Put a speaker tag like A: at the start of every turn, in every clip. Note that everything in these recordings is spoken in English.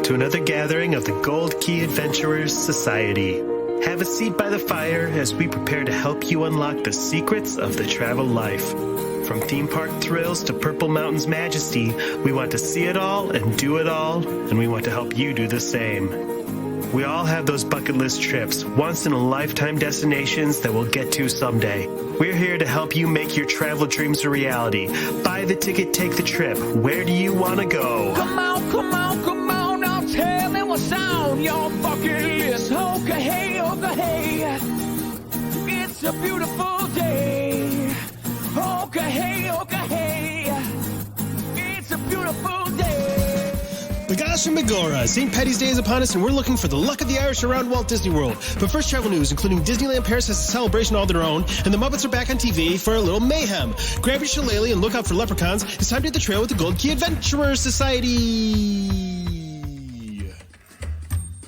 A: to another gathering of the Gold Key Adventurers Society. Have a seat by the fire as we prepare to help you unlock the secrets of the travel life. From theme park thrills to Purple Mountain's majesty, we want to see it all and do it all, and we want to help you do the same. We all have those bucket list trips, once-in-a-lifetime destinations that we'll get to someday. We're here to help you make your travel dreams a reality. Buy the ticket, take the trip. Where do you want to go?
B: Come on, now tell me what's on your bucket list. Okay, hey, it's a beautiful day. Okay, hey, it's a beautiful day.
A: Begosh and begorrah, St. Paddy's Day is upon us, and we're looking for the luck of the Irish around Walt Disney World. But first, travel news, including Disneyland Paris has a celebration all their own, and the Muppets are back on TV for a little mayhem. Grab your shillelagh and look out for leprechauns. It's time to hit the trail with the Gold Key Adventurers Society.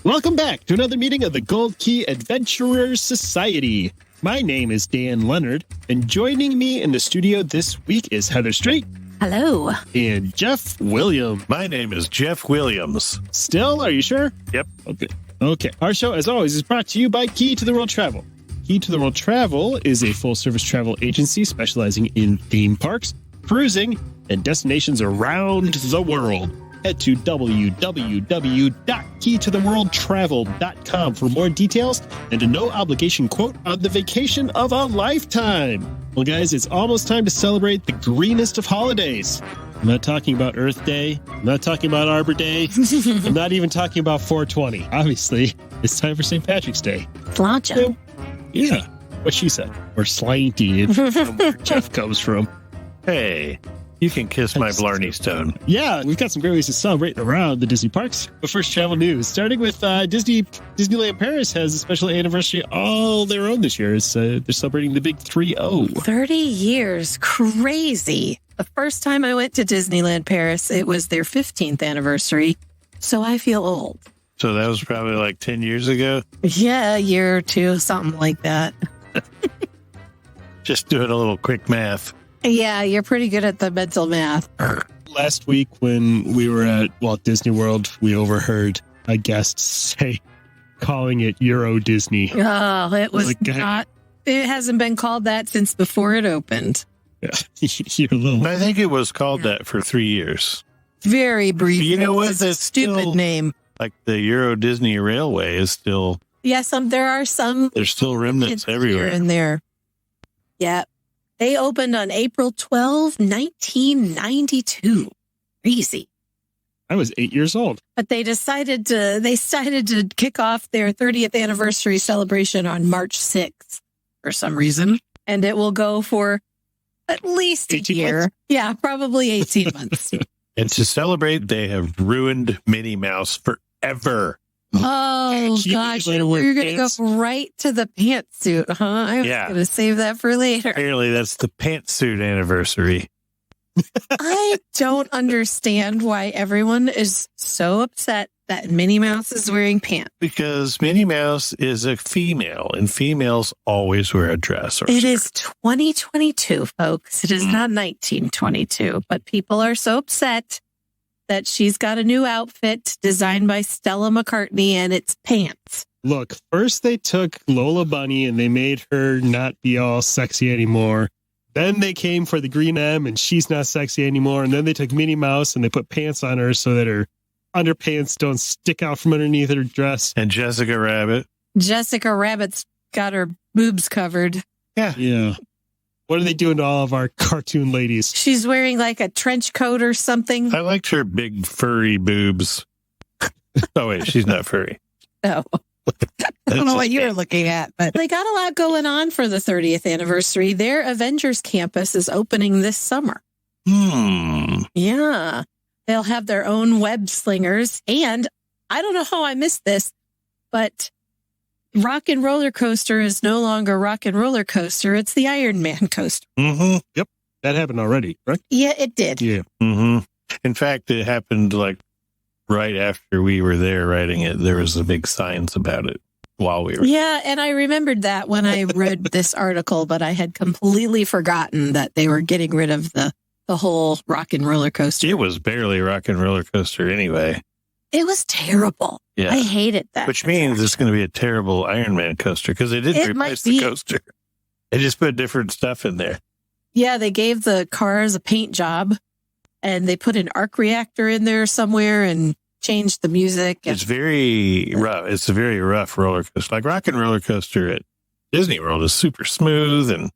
A: Welcome back to another meeting of the Gold Key Adventurers Society. My name is Dan Leonard, and joining me in the studio this week is Heather Strait.
C: Hello.
A: And Jeff Williams.
D: My name is Jeff Williams.
A: Still? Are you sure?
D: Yep.
A: Okay. Our show, as always, is brought to you by Key to the World Travel. Key to the World Travel is a full-service travel agency specializing in theme parks, cruising, and destinations around the world. Head to www.keytotheworldtravel.com for more details and a no-obligation quote on the vacation of a lifetime. Well, guys, it's almost time to celebrate the greenest of holidays. I'm not talking about Earth Day. I'm not talking about Arbor Day. I'm not even talking about 420. Obviously, it's time for St. Patrick's Day.
C: Sláinte.
A: Yeah, what she said. Or slanty, from where Jeff comes from.
D: Hey, you can kiss my Blarney Stone.
A: Yeah, we've got some great ways to celebrate around the Disney parks. But first, travel news. Starting with Disneyland Paris has a special anniversary all their own this year. They're celebrating the big 3-0.
C: 30 years. Crazy. The first time I went to Disneyland Paris, it was their 15th anniversary. So I feel old.
D: So that was probably like 10 years ago?
C: Yeah, a year or two, something like that.
D: Just doing a little quick math.
C: Yeah, you're pretty good at the mental math.
A: Last week when we were at Walt Disney World, we overheard a guest say, calling it Euro Disney.
C: Oh, it was not. It hasn't been called that since before it opened.
A: Yeah, you're a little.
D: I think it was called that for 3 years.
C: Very brief.
D: You know what?
C: It's a stupid name.
D: Like the Euro Disney Railway is still.
C: Yeah, there are some.
D: There's still remnants everywhere.
C: Here and there. Yeah. They opened on April 12, 1992. Crazy.
A: I was 8 years old.
C: But they decided to kick off their 30th anniversary celebration on March 6th for some reason. And it will go for at least a year.
A: Months?
C: Yeah, probably 18 months.
D: And to celebrate, they have ruined Minnie Mouse forever.
C: Oh, gosh. You're going to go right to the pantsuit, huh? I was going to save that for later.
D: Apparently, that's the pantsuit anniversary.
C: I don't understand why everyone is so upset that Minnie Mouse is wearing pants.
D: Because Minnie Mouse is a female, and females always wear a dress. Or
C: it is 2022, folks. It is not 1922, but people are so upset that she's got a new outfit designed by Stella McCartney, and it's pants.
A: Look, first they took Lola Bunny and they made her not be all sexy anymore. Then they came for the Green M and she's not sexy anymore. And then they took Minnie Mouse and they put pants on her so that her underpants don't stick out from underneath her dress.
D: And Jessica Rabbit.
C: Jessica Rabbit's got her boobs covered.
A: Yeah. What are they doing to all of our cartoon ladies?
C: She's wearing like a trench coat or something.
D: I liked her big furry boobs. Oh, wait, she's not furry.
C: No. I don't know what you're looking at, but they got a lot going on for the 30th anniversary. Their Avengers campus is opening this summer. Yeah. They'll have their own web slingers. And I don't know how I missed this, but Rock and Roller Coaster is no longer Rock and Roller Coaster. It's the Iron Man coaster.
D: Mm-hmm.
A: Yep. That happened already, right?
C: Yeah, it did.
A: Yeah.
D: Mm-hmm. In fact, it happened like right after we were there writing it. There was the big signs about it while we were.
C: Yeah, and I remembered that when I read this article, but I had completely forgotten that they were getting rid of the whole Rock and Roller Coaster.
D: It was barely Rock and Roller Coaster anyway.
C: It was terrible.
D: Yeah.
C: I hated that.
D: Which means it's going to be a terrible Iron Man coaster because they didn't replace the coaster. They just put different stuff in there.
C: Yeah, they gave the cars a paint job and they put an arc reactor in there somewhere and changed the music.
D: It's very rough. It's a very rough roller coaster. Like Rock and Roller Coaster at Disney World is super smooth and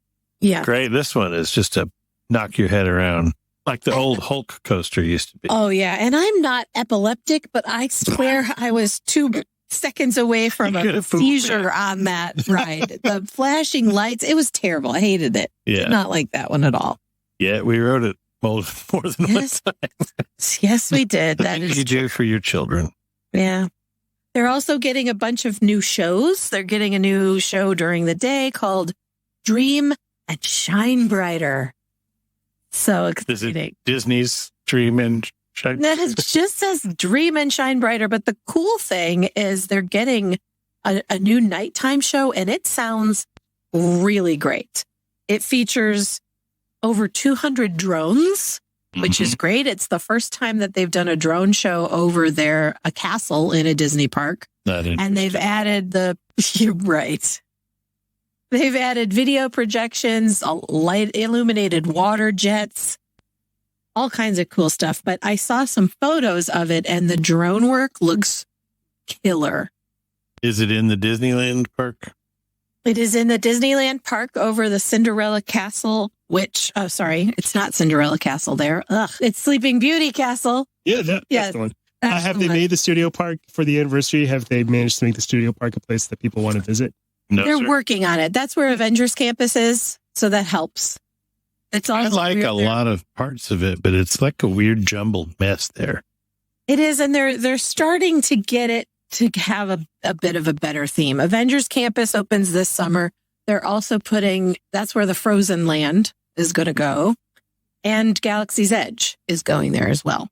D: great. This one is just to knock your head around like the old Hulk coaster used to be.
C: Oh, yeah. And I'm not epileptic, but I swear I was 2 seconds away from a seizure on that ride. The flashing lights, it was terrible. I hated it.
D: Yeah.
C: Did not like that one at all.
D: Yeah, we rode it more than one time.
C: Yes, we did.
D: That is true for your children.
C: Yeah. They're also getting a bunch of new shows. They're getting a new show during the day called Dream and Shine Brighter. So exciting.
D: Is it Disney's Dream and Shine?
C: That just says Dream and Shine Brighter. But the cool thing is they're getting a new nighttime show, and it sounds really great. It features over 200 drones, which is great. It's the first time that they've done a drone show over a castle in a Disney park. And they've added you're right. They've added video projections, light illuminated water jets, all kinds of cool stuff. But I saw some photos of it and the drone work looks killer.
D: Is it in the Disneyland park?
C: It is in the Disneyland park over the Cinderella Castle, it's not Cinderella Castle there. It's Sleeping Beauty Castle.
E: Yeah, that's the one. Have they made the studio park for the anniversary? Have they managed to make the studio park a place that people want to visit?
D: No,
C: they're working on it. That's where Avengers Campus is, so that helps.
D: I like a lot of parts of it, but it's like a weird jumbled mess there.
C: It is, and they're starting to get it to have a bit of a better theme. Avengers Campus opens this summer. They're also that's where the Frozen Land is going to go, and Galaxy's Edge is going there as well.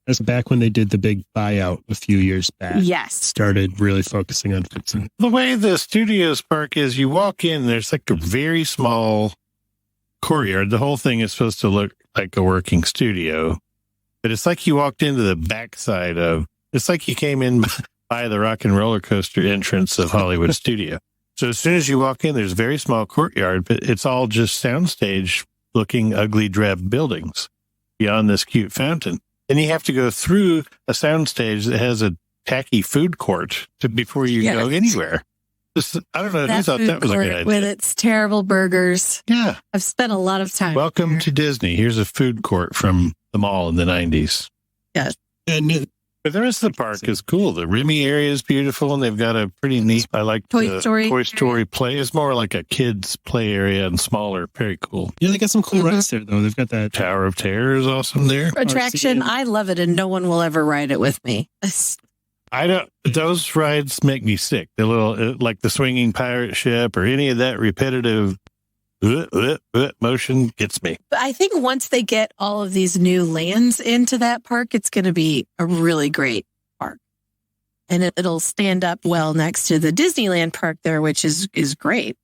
E: That's back when they did the big buyout a few years back.
C: Yes.
E: Started really focusing on fixing.
D: The way the studios park is, you walk in, there's like a very small courtyard. The whole thing is supposed to look like a working studio, but it's like you walked into the backside it's like you came in by the Rock and Roller Coaster entrance of Hollywood Studio. So as soon as you walk in, there's a very small courtyard, but it's all just soundstage looking ugly, drab buildings beyond this cute fountain. And you have to go through a soundstage that has a tacky food court before you go anywhere. I don't know who thought that was a good idea.
C: With its terrible burgers.
D: Yeah.
C: I've spent a lot of time.
D: Welcome to Disney. Here's a food court from the mall in the 90s.
C: Yes.
D: But the rest of the park is cool. The Remy area is beautiful, and they've got a pretty neat, I like
C: Toy
D: Story play. It's more like a kid's play area and smaller. Very cool.
E: Yeah, they got some cool rides there, though. They've got that
D: Tower of Terror is awesome there.
C: Attraction. I love it, and no one will ever ride it with me.
D: Those rides make me sick. The little, like the swinging pirate ship or any of that repetitive motion gets me.
C: But I think once they get all of these new lands into that park, it's going to be a really great park. And it'll stand up well next to the Disneyland park there, which is great.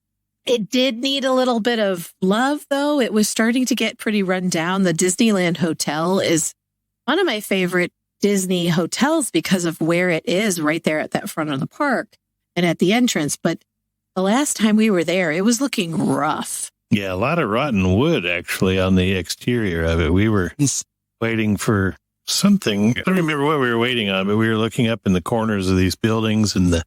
C: It did need a little bit of love, though. It was starting to get pretty run down. The Disneyland Hotel is one of my favorite Disney hotels because of where it is right there at that front of the park and at the entrance. But the last time we were there, it was looking rough.
D: Yeah, a lot of rotten wood, actually, on the exterior of it. We were waiting for something. I don't remember what we were waiting on, but we were looking up in the corners of these buildings and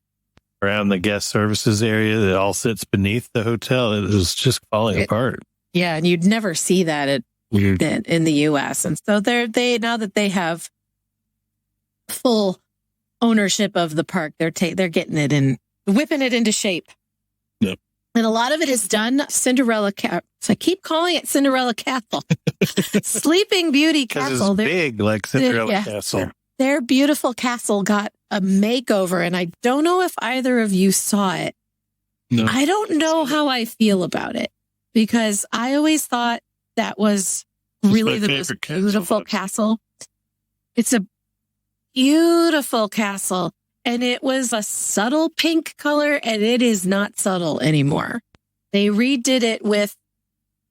D: around the guest services area that all sits beneath the hotel. It was just falling apart.
C: Yeah, and you'd never see that in the U.S. And so now that they have full ownership of the park, they're getting it and whipping it into shape.
D: Yep.
C: And a lot of it is done Cinderella Castle. So I keep calling it Cinderella Castle. Sleeping Beauty Castle.
D: It's big like Cinderella Castle.
C: Their beautiful castle got a makeover, and I don't know if either of you saw it.
E: No.
C: I don't know how I feel about it because I always thought that was really the most beautiful castle. It's a beautiful castle. And it was a subtle pink color, and it is not subtle anymore. They redid it with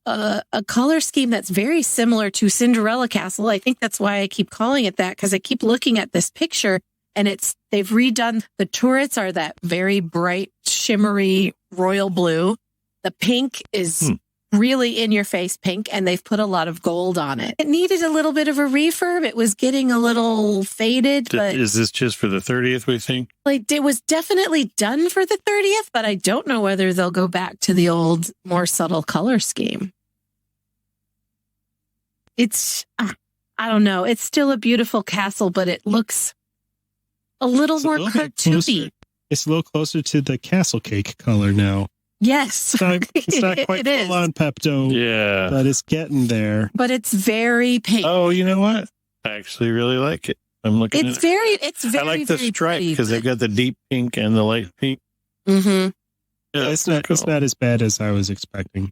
C: a color scheme that's very similar to Cinderella Castle. I think that's why I keep calling it that, because I keep looking at this picture, And they've redone the turrets are that very bright, shimmery royal blue. The pink is really in your face pink, and they've put a lot of gold on it. It needed a little bit of a refurb. It was getting a little faded. But
D: is this just for the 30th, we think?
C: like it was definitely done for the 30th, but I don't know whether they'll go back to the old, more subtle color scheme. It's, I don't know. It's still a beautiful castle, but it looks a little more cartoony.
E: It's a little closer to the castle cake color now.
C: Yes.
E: It's not quite full on Pepto.
D: Yeah.
E: But it's getting there.
C: But it's very pink.
D: Oh, you know what? I actually really like it. I'm looking
C: It's
D: at
C: very,
D: it. I like the
C: very
D: stripe
C: pretty,
D: because they've got the deep pink and the light pink.
C: Mm-hmm.
D: Yeah,
E: It's not as bad as I was expecting.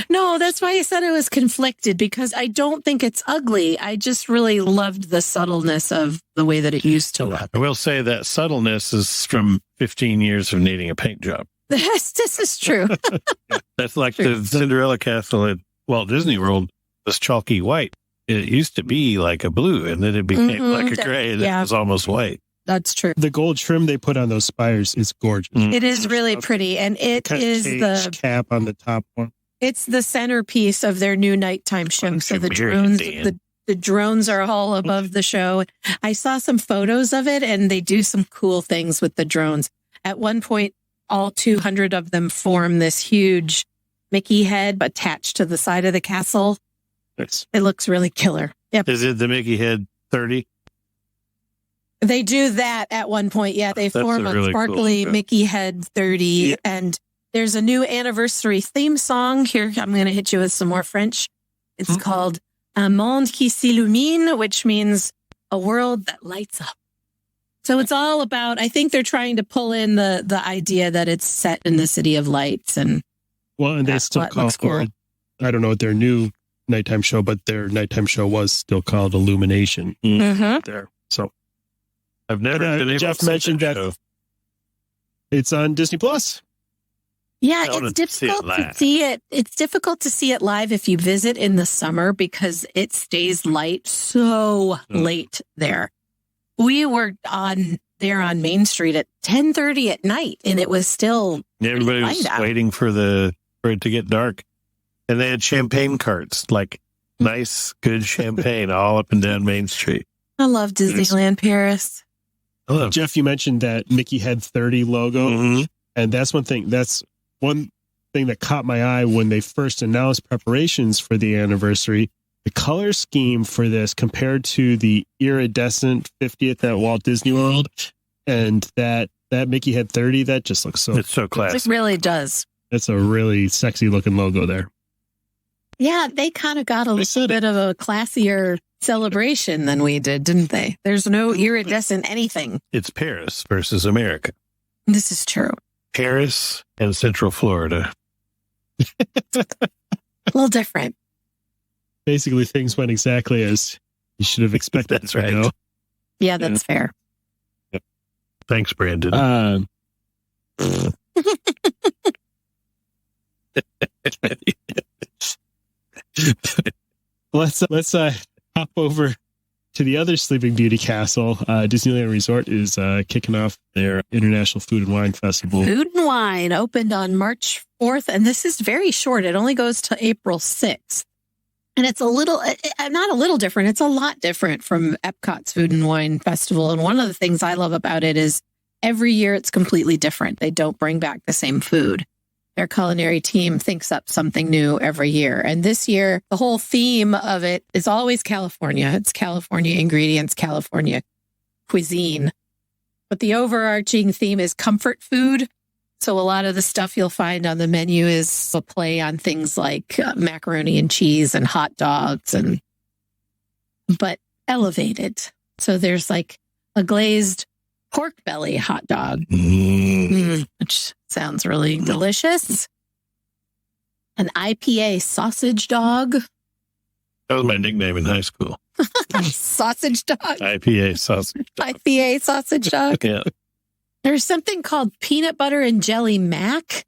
C: No, that's why I said I was conflicted, because I don't think it's ugly. I just really loved the subtleness of the way that it used to look.
D: I will say that subtleness is from 15 years of needing a paint job.
C: This is true.
D: That's like the Cinderella castle at Walt Disney World was chalky white. It used to be like a blue, and then it'd be painted like a gray, and it was almost white.
C: That's true.
E: The gold trim they put on those spires is gorgeous.
C: It is really pretty, and it is the
E: cap on the top one.
C: It's the centerpiece of their new nighttime show. So the drones, the drones are all above the show. I saw some photos of it, and they do some cool things with the drones. At one point, all 200 of them form this huge Mickey head attached to the side of the castle.
E: Nice.
C: It looks really killer. Yep.
D: Is it the Mickey head 30?
C: They do that at one point. Yeah, they form a
D: really
C: sparkly
D: cool
C: Mickey head 30, and there's a new anniversary theme song. Here, I'm going to hit you with some more French. It's called Un monde qui s'illumine, which means a world that lights up. So it's all about, I think they're trying to pull in the idea that it's set in the city of lights. And
E: they still call it, I don't know what their new nighttime show, but their nighttime show was still called Illumination there. So
D: I've never been able
E: Jeff
D: to
E: mentioned that
D: show.
E: It's on Disney Plus.
C: yeah, it's difficult to see it. It's difficult to see it live if you visit in the summer because it stays light so late there. We were on Main Street at 10:30 at night, and it was still
D: everybody was waiting for it to get dark, and they had champagne carts, like nice, good champagne, all up and down Main Street.
C: I love Disneyland Paris.
E: Jeff, you mentioned that Mickey Head 30 logo, and that's one thing. That's one thing that caught my eye when they first announced preparations for the anniversary. The color scheme for this compared to the iridescent 50th at Walt Disney World and that Mickey Head 30, that just looks
D: it's so classic.
C: It really does.
E: It's a really sexy looking logo there.
C: Yeah, they kind of got a little bit of a classier celebration than we did, didn't they? There's no iridescent anything.
D: It's Paris versus America.
C: This is true.
D: Paris and Central Florida.
C: A little different.
E: Basically, things went exactly as you should have expected.
D: That's right.
C: Yeah, that's fair.
D: Yep. Thanks, Brandon.
E: Let's hop over to the other Sleeping Beauty castle. Disneyland Resort is kicking off their International Food and Wine Festival.
C: Food and Wine opened on March 4th, and this is very short. It only goes to April 6th. And it's not a little different. It's a lot different from Epcot's Food and Wine Festival. And one of the things I love about it is every year it's completely different. They don't bring back the same food. Their culinary team thinks up something new every year. And this year, the whole theme of it is always California. It's California ingredients, California cuisine. But the overarching theme is comfort food. So a lot of the stuff you'll find on the menu is a play on things like macaroni and cheese and hot dogs, but elevated. So there's like a glazed pork belly hot dog, which sounds really delicious. An IPA sausage dog.
D: That was my nickname in high school.
C: Sausage dog.
D: IPA sausage dog.
C: IPA sausage dog.
D: Yeah.
C: There's something called peanut butter and jelly mac,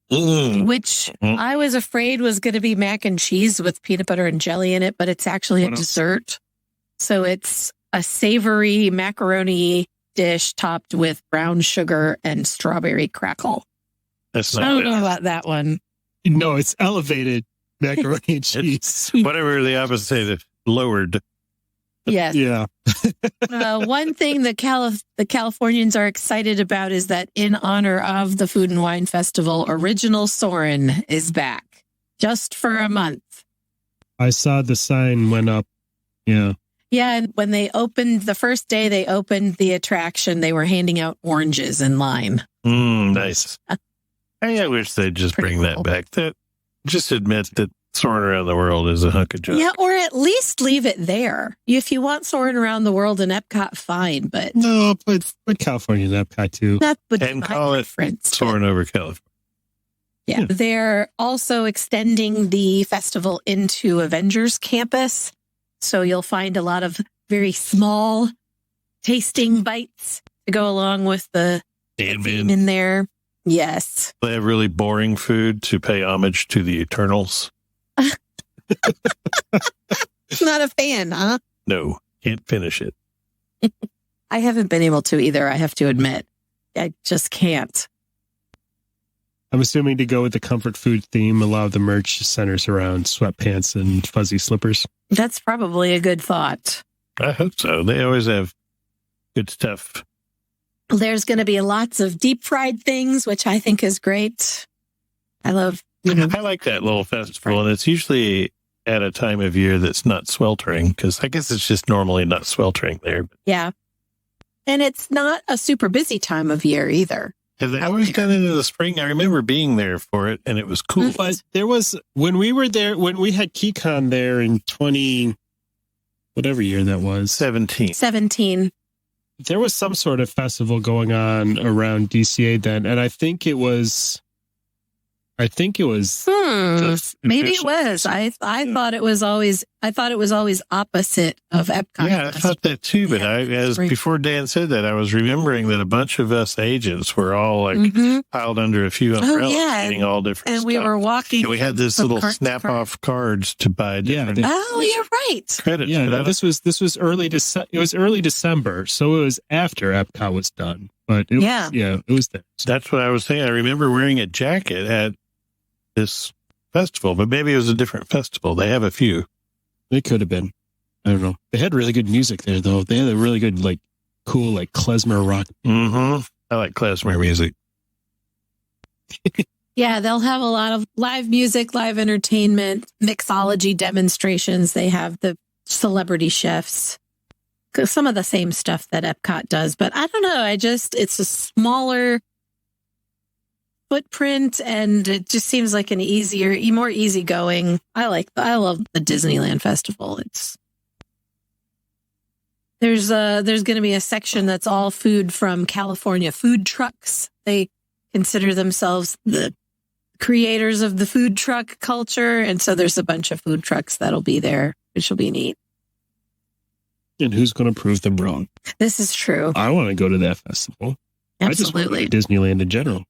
C: which I was afraid was going to be mac and cheese with peanut butter and jelly in it, but it's actually a dessert. So it's a savory macaroni dish topped with brown sugar and strawberry crackle.
D: That's
C: I
D: not
C: don't
D: bad.
C: know about that one.
E: No, it's elevated macaroni and cheese.
D: Whatever the opposite of lowered.
C: Yes.
E: Yeah.
C: One thing that the Californians are excited about is that in honor of the Food and Wine Festival, Original Soren is back just for a month.
E: I saw the sign went up. Yeah.
C: Yeah, and when they opened, the first day they opened the attraction, they were handing out oranges in line.
D: Nice. I wish they'd just
C: Pretty
D: bring
C: cool.
D: that back. That just admit that soaring around the world is a hunk of junk.
C: Yeah, or at least leave it there. If you want soaring around the world in Epcot, fine, but
E: No, but California and Epcot too.
C: that would
D: And
C: be
D: call
C: my
D: it
C: preference.
D: Soaring over California.
C: Yeah.
E: Yeah.
C: They're also extending the festival into Avengers Campus. So you'll find a lot of very small tasting bites to go along with the theme
D: And
C: in there. Yes.
D: they have really boring food to pay homage to the Eternals.
C: Not a fan, huh?
D: No, can't finish it.
C: I haven't been able to either, I have to admit. I just can't.
E: I'm assuming to go with the comfort food theme, a lot of the merch centers around sweatpants and fuzzy slippers.
C: That's probably a good thought.
D: I hope so. They always have good stuff.
C: There's going to be lots of deep fried things, which I think is great. I love,
D: I like that little festival, and it's usually at a time of year that's not sweltering, because I guess it's just normally not sweltering there.
C: yeah. And it's not a super busy time of year either.
D: Have they always done it in the spring? I remember being there for it, and it was cool.
E: But there was, when we were there, when we had KeyCon there in 20, whatever year that was,
D: 17.
C: 17.
E: there was some sort of festival going on around DCA then. And I think it was,
C: Maybe it was. I thought it was always opposite of Epcot.
D: Yeah, I thought that too. But
C: Spring.
D: before Dan said that, I was remembering that a bunch of us agents were all like
C: Mhm.
D: piled under a few umbrellas,
C: yeah.
D: eating all different
C: And we
D: stuff.
C: were walking.
D: And we had this
C: from
D: little
C: cart to
D: snap
C: cart.
D: off cards to buy different
C: Oh, you're right.
D: credits.
E: yeah,
D: But I
E: this was early it was early December, so it was after Epcot was done. But it
C: Yeah.
E: was, it was there.
D: That's what I was saying. I remember wearing a jacket at this festival, but maybe it was a different festival. They have a few.
E: It could have been. I don't know. They had really good music there, though. They had a really good, cool, klezmer rock.
D: Mm-hmm. I like klezmer music.
C: Yeah, they'll have a lot of live music, live entertainment, mixology demonstrations. They have the celebrity chefs. 'Cause some of the same stuff that Epcot does, but I don't know. It's a smaller footprint, and it just seems like an more easygoing. I love the Disneyland Festival. There's going to be a section that's all food from California food trucks. They consider themselves the creators of the food truck culture, and so there's a bunch of food trucks that'll be there, which will be neat.
E: And who's going to prove them wrong?
C: This is true.
E: I want to go to that festival. I just want
C: Absolutely.
E: to go to Disneyland in general.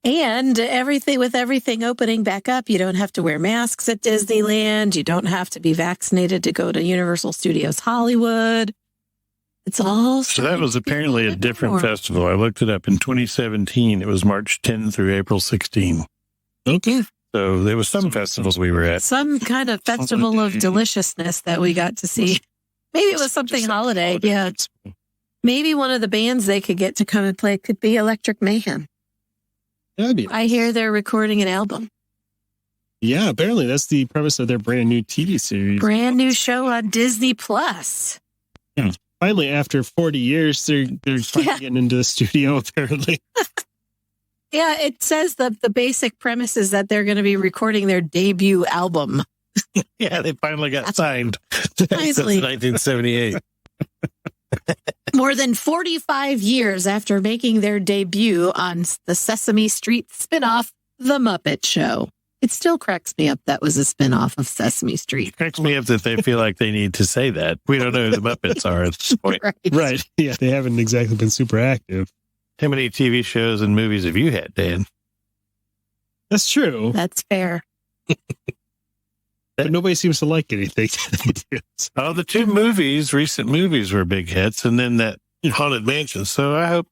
C: And with everything opening back up, you don't have to wear masks at Disneyland. You don't have to be vaccinated to go to Universal Studios Hollywood. It's all.
D: So that was apparently a different festival. I looked it up in 2017. It was March 10 through April 16.
E: Okay.
D: So there was some festivals we were at.
C: Some kind of festival of deliciousness that we got to see. Maybe it was something holiday. Yeah. Maybe one of the bands they could get to come and play could be Electric Mayhem.
E: That'd be
C: I hear they're recording an album.
E: Yeah, apparently that's the premise of their brand new TV series.
C: Brand new show on Disney Plus.
E: Finally, after 40 years, they're finally getting into the studio, apparently.
C: Yeah, it says the basic premise is that they're going to be recording their debut album.
D: Yeah, they finally got signed. Since
C: Finally.
D: 1978.
C: More than 45 years after making their debut on the Sesame Street spinoff, The Muppet Show. It still cracks me up that was a spinoff of Sesame Street.
D: Cracks me up that they feel like they need to say that. We don't know who the Muppets are at this point.
E: Right. Yeah, they haven't exactly been super active.
D: How many TV shows and movies have you had, Dan?
E: That's true.
C: That's fair.
E: But nobody seems to like anything.
D: Oh, the two recent movies were big hits, and then that Haunted Mansion. So I hope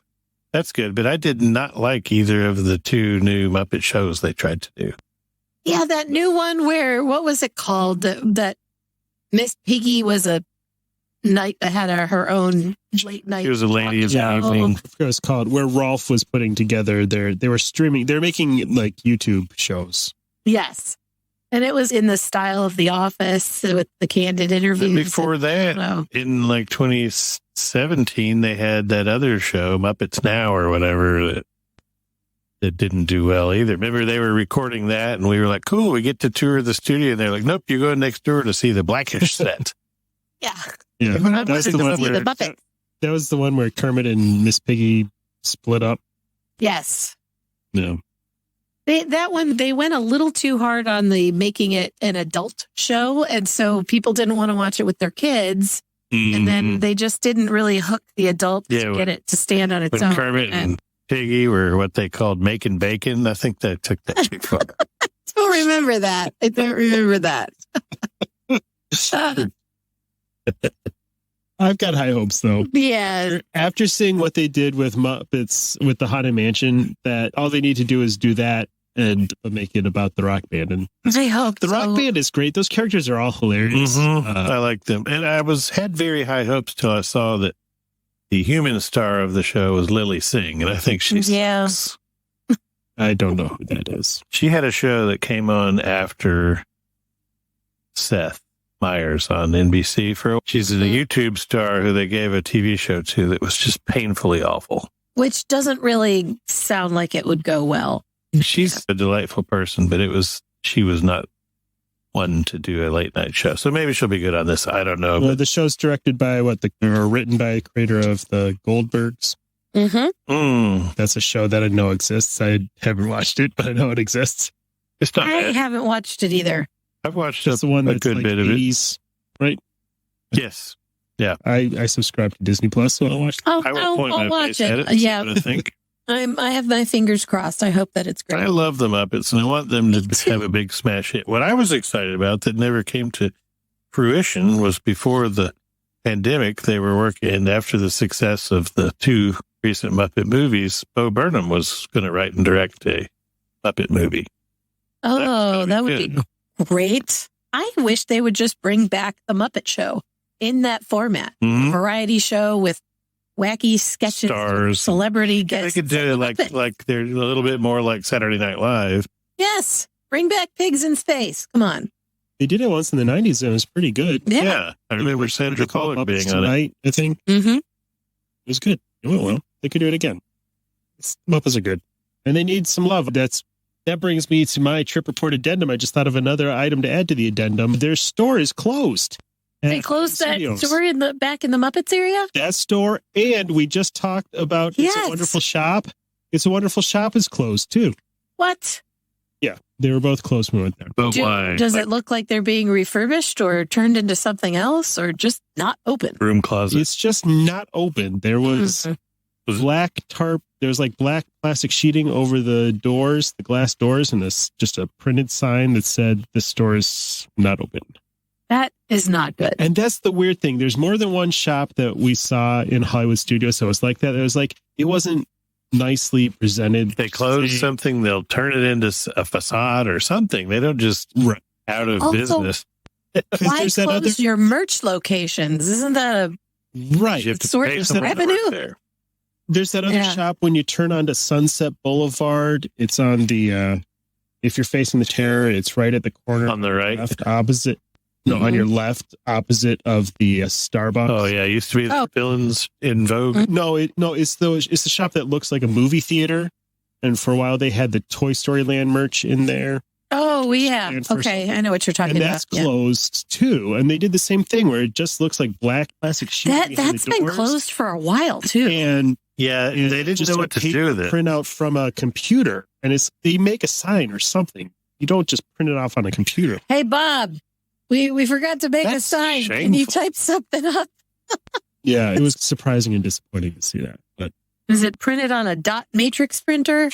D: that's good. But I did not like either of the two new Muppet shows they tried to do.
C: Yeah, that new one what was it called? That Miss Piggy was a night that had her own late night.
D: She was a lady of the
E: I
D: evening.
E: forgot what it's called, where Rolf was putting together they were streaming, they're making like YouTube shows.
C: Yes. And it was in the style of The Office with the candid interviews.
D: And before that, in like 2017, they had that other show, Muppets Now or whatever, that didn't do well either. Remember, they were recording that, and we were like, cool, we get to tour the studio. And they're like, nope, you go next door to see the Blackish set.
C: Yeah.
E: That was the one where that was the one where Kermit and Miss Piggy split up.
C: Yes.
E: No.
C: That one, they went a little too hard on the making it an adult show. And so people didn't want to watch it with their kids. Mm-hmm. And then they just didn't really hook the adults to get it to stand on its own.
D: Kermit and Piggy were what they called making bacon. I think they took that too far.
C: I don't remember that. I don't remember that.
E: I've got high hopes, though.
C: Yeah.
E: After seeing what they did with Muppets, with the Haunted Mansion, that all they need to do is do that and make it about the rock band. And
C: I hope
E: the rock band is great. Those characters are all hilarious.
D: Mm-hmm. I like them. And I had very high hopes till I saw that the human star of the show was Lily Singh. And I think she's...
C: Yeah.
E: I don't know who that is.
D: She had a show that came on after Seth Meyers on NBC. She's a YouTube star who they gave a TV show to that was just painfully awful.
C: Which doesn't really sound like it would go well.
D: She's a delightful person, but she was not one to do a late night show. So maybe she'll be good on this. I don't know.
E: The show's directed by or written by a creator of the Goldbergs.
C: Mm-hmm.
E: That's a show that I know exists. I haven't watched it, but I know it exists.
D: It's not
C: I
D: bad.
C: haven't watched it either.
D: I've watched
E: the one that's
D: good
E: like
D: bit
E: 80s,
D: of it.
E: Right?
D: Yes. Yeah.
E: I subscribe to Disney Plus, so I'll watch it.
C: I'll watch it. Yeah.
D: I think.
C: I have my fingers crossed. I hope that it's great.
D: I love the Muppets, and I want them to have a big smash hit. What I was excited about that never came to fruition was before the pandemic, they were working, and after the success of the two recent Muppet movies, Bo Burnham was going to write and direct a Muppet movie.
C: Oh, that would be great. I wish they would just bring back the Muppet Show in that format.
D: Mm-hmm.
C: Variety show with wacky sketches,
D: stars,
C: celebrity guests.
D: They could do it like they're a little bit more like Saturday Night Live.
C: Yes. Bring back pigs in space. Come on.
E: They did it once in the 90s, and it was pretty good.
D: Yeah. I remember Sandra Bullock being on it.
E: I think.
C: Mm-hmm.
E: It was good. It went well. They could do it again. Muppets are good. And they need some love. That brings me to my trip report addendum. I just thought of another item to add to the addendum. Their store is closed.
C: They closed that store back in the Muppets area?
E: That store, and we just talked about It's a Wonderful Shop. It's a Wonderful Shop is closed, too.
C: What?
E: Yeah, they were both closed when we went there.
D: But why?
C: Does it look like they're being refurbished or turned into something else or just not open?
D: Room closet.
E: It's just not open. There was black tarp. There's like black plastic sheeting over the doors, the glass doors, and this just a printed sign that said the store is not open.
C: That is not good.
E: And that's the weird thing. There's more than one shop that we saw in Hollywood Studios. So it's like that. It was like, it wasn't nicely presented.
D: They close something, they'll turn it into a facade or something. They don't just out of business.
C: Why close your merch locations? Isn't that
E: a
D: you have to
C: source
D: pay
C: of revenue?
D: There.
E: There's that other shop when you turn onto Sunset Boulevard. It's on the, if you're facing the tower, it's right at the corner.
D: On the right?
E: Left opposite. No, on your left, opposite of the Starbucks.
D: Oh yeah, it used to be the villains in Vogue.
E: No, it's the shop that looks like a movie theater, and for a while they had the Toy Story Land merch in there.
C: Oh yeah, okay, I know what you're talking about.
E: And that's closed too. And they did the same thing where it just looks like black plastic sheet.
C: That's been closed for a while too.
E: And
D: they didn't
E: just
D: know what to do with it.
E: Print out from a computer, and they make a sign or something. You don't just print it off on a computer.
C: Hey Bob. We forgot to make a sign.
D: Shameful.
C: Can you type something up?
E: Yeah, it was surprising and disappointing to see that. But
C: is it printed on a dot matrix printer?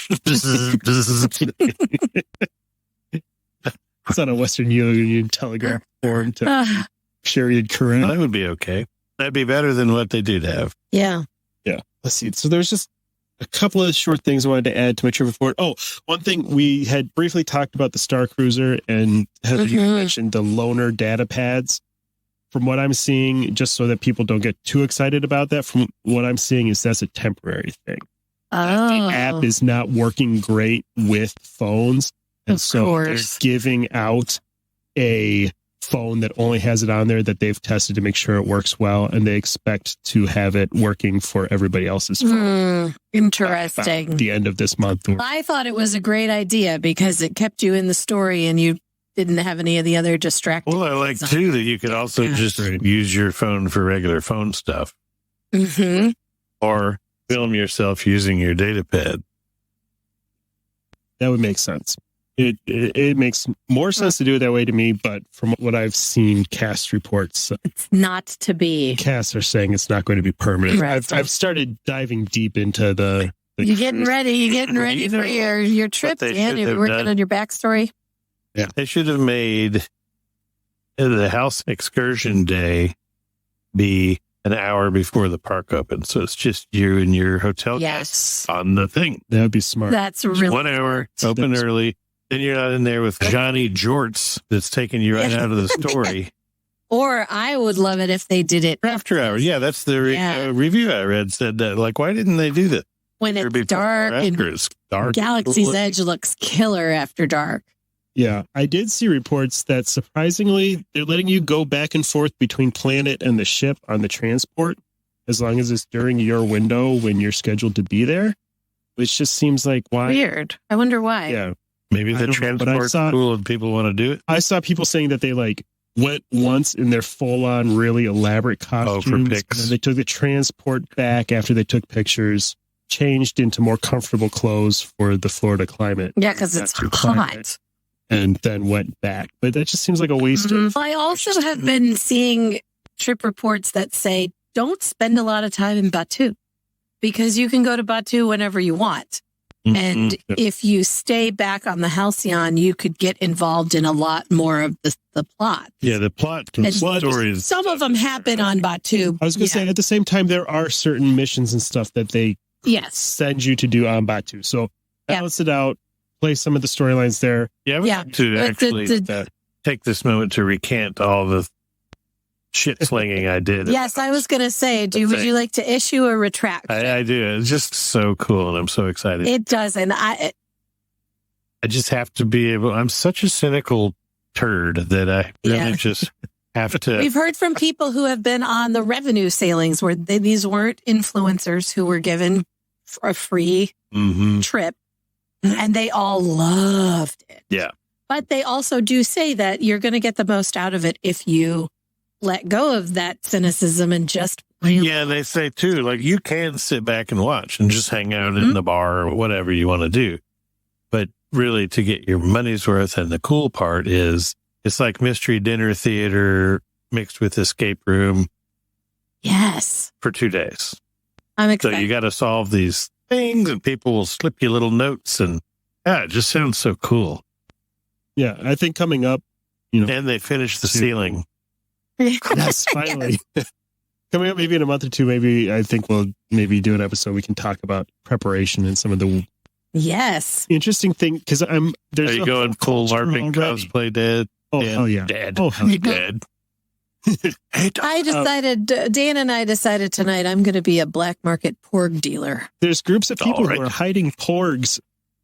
E: It's on a Western Union telegraph form to Sheridan Current.
D: That would be okay. That'd be better than what they did have.
C: Yeah.
E: Yeah. Let's see. So there's just a couple of short things I wanted to add to my trip report. Oh, one thing, we had briefly talked about the Star Cruiser, and Heather, you mentioned the loaner data pads. From what I'm seeing, just so that people don't get too excited about that, from what I'm seeing is that's a temporary thing.
C: Oh.
E: The app is not working great with phones. And so they're giving out a phone that only has it on there that they've tested to make sure it works well, and they expect to have it working for everybody else's phone.
C: Interesting.
E: At the end of this month.
C: I thought it was a great idea because it kept you in the story and you didn't have any of the other distracting.
D: Well, I like too that you could also just use your phone for regular phone stuff, or film yourself using your data pad.
E: That would make sense. It makes more sense to do it that way to me, but from what I've seen, cast reports,
C: it's not to be.
E: Casts are saying it's not going to be permanent.
C: Right.
E: I've started diving deep into the
C: You're getting ready. You're getting ready for your trip, Dan. You're working on your backstory.
D: Yeah, they should have made the house excursion day be an hour before the park opens, so it's just you and your hotel guests on the thing.
E: That would be smart.
C: That's really
D: 1 hour, open early. Then you're not in there with Johnny Jorts that's taking you right out of the story.
C: Or I would love it if they did it
D: after hours. Yeah, that's the review I read said that. Like, why didn't they do that?
C: When it's dark and
D: it's dark.
C: Galaxy's Edge looks killer after dark.
E: Yeah, I did see reports that surprisingly, they're letting you go back and forth between planet and the ship on the transport, as long as it's during your window when you're scheduled to be there, which just seems like why.
C: Weird. I wonder why.
E: Yeah.
D: Maybe the transport's cool and people want to do it.
E: I saw people saying that they went once in their full-on, really elaborate costumes.
D: For pics.
E: And then they took the transport back after they took pictures, changed into more comfortable clothes for the Florida climate.
C: Yeah, because it's hot.
E: And then went back. But that just seems like a waste of...
C: I also have been seeing trip reports that say, don't spend a lot of time in Batuu, because you can go to Batuu whenever you want. And if you stay back on the Halcyon, you could get involved in a lot more of the plot.
D: Yeah, the plot stories.
C: Some of them happen on Batuu.
E: I was going to say, at the same time, there are certain missions and stuff that they send you to do on Batuu. So balance it out, play some of the storylines there.
D: Yeah, we have to actually take this moment to recant all the shit slinging I did.
C: Yes, I was going to say, would you like to issue a retraction?
D: I do. It's just so cool, and I'm so excited.
C: It does, and I
D: just have to be able. I'm such a cynical turd that I really just have to.
C: We've heard from people who have been on the revenue sailings where these weren't influencers who were given a free trip, and they all loved it.
D: Yeah,
C: but they also do say that you're going to get the most out of it if you let go of that cynicism and just
D: and they say too, like, you can sit back and watch and just hang out in the bar or whatever you want to do, but really to get your money's worth. And the cool part is it's like mystery dinner theater mixed with escape room.
C: Yes,
D: for 2 days.
C: I'm excited.
D: So you got to solve these things, and people will slip you little notes, and it just sounds so cool.
E: Yeah, I think coming up,
D: and they finished the ceiling.
E: Yes, finally. Coming up maybe in a month or two, I think we'll maybe do an episode we can talk about preparation and some of the interesting thing, because are you
D: going full LARPing cosplay dead?
E: Oh yeah.
D: Dead.
E: Oh hell yeah.
D: Dead.
C: I decided, Dan and I decided tonight I'm going to be a black market porg dealer.
E: There's groups of people who are hiding porgs,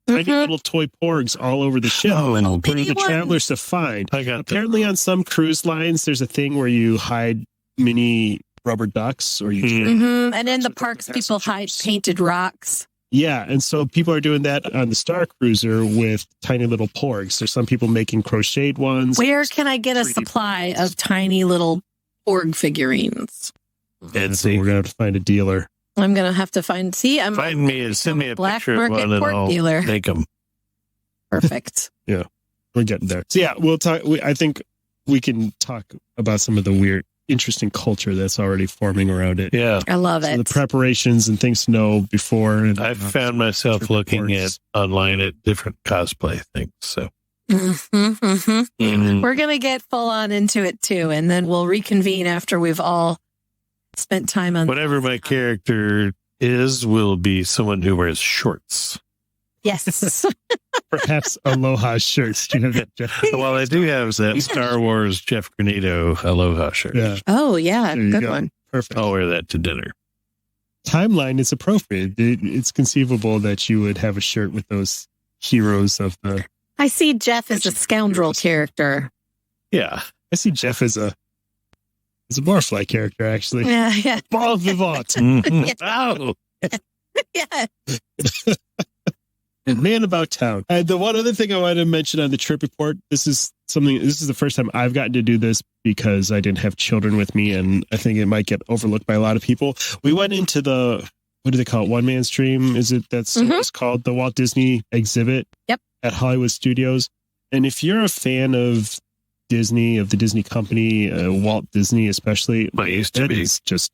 E: tiny little toy porgs all over the ship for the travelers to find. Apparently on some cruise lines, there's a thing where you hide mini rubber ducks, or you
C: and in the parks, people hide painted rocks.
E: Yeah, and so people are doing that on the Star Cruiser with tiny little porgs. There's some people making crocheted ones.
C: Where can I get a supply of tiny little porg figurines?
D: And see,
E: we're going to have to find a dealer.
C: I'm going to have to find
D: me and send me a
C: black
D: picture of one, and I'll
C: dealer.
D: make them.
C: Perfect.
E: Yeah, we're getting there. So yeah, we'll talk. I think we can talk about some of the weird, interesting culture that's already forming around it.
D: Yeah,
C: I love it.
E: The preparations and things to know before. And
D: I've found myself looking at online at different cosplay things. So
C: We're going to get full on into it too. And then we'll reconvene after we've all spent time on
D: Whatever my character is, will be someone who wears shorts.
C: Yes.
E: Perhaps Aloha shirts. Do you have that, Jeff?
D: Well, I do have that Star Wars Jeff Granito Aloha shirt.
E: Yeah.
C: Oh, yeah.
E: There you
C: Good
E: go.
C: one.
E: Perfect.
D: I'll wear that to dinner.
E: Timeline is appropriate. It's conceivable that you would have a shirt with those heroes of the.
C: I see Jeff as a scoundrel character.
D: Yeah.
E: I see Jeff as a barfly character, actually.
C: Yeah, yeah.
E: Bon vivant.
D: Mhm. Oh.
C: Yeah.
E: And man about town. And the one other thing I wanted to mention on the trip report, this is the first time I've gotten to do this because I didn't have children with me, and I think it might get overlooked by a lot of people. We went into the, what do they call it? One Man's Dream? Is it that's what it's called? The Walt Disney exhibit.
C: Yep.
E: At Hollywood Studios. And if you're a fan of Disney, of the Disney company, Walt Disney especially,
D: I used to
E: that
D: be.
E: is just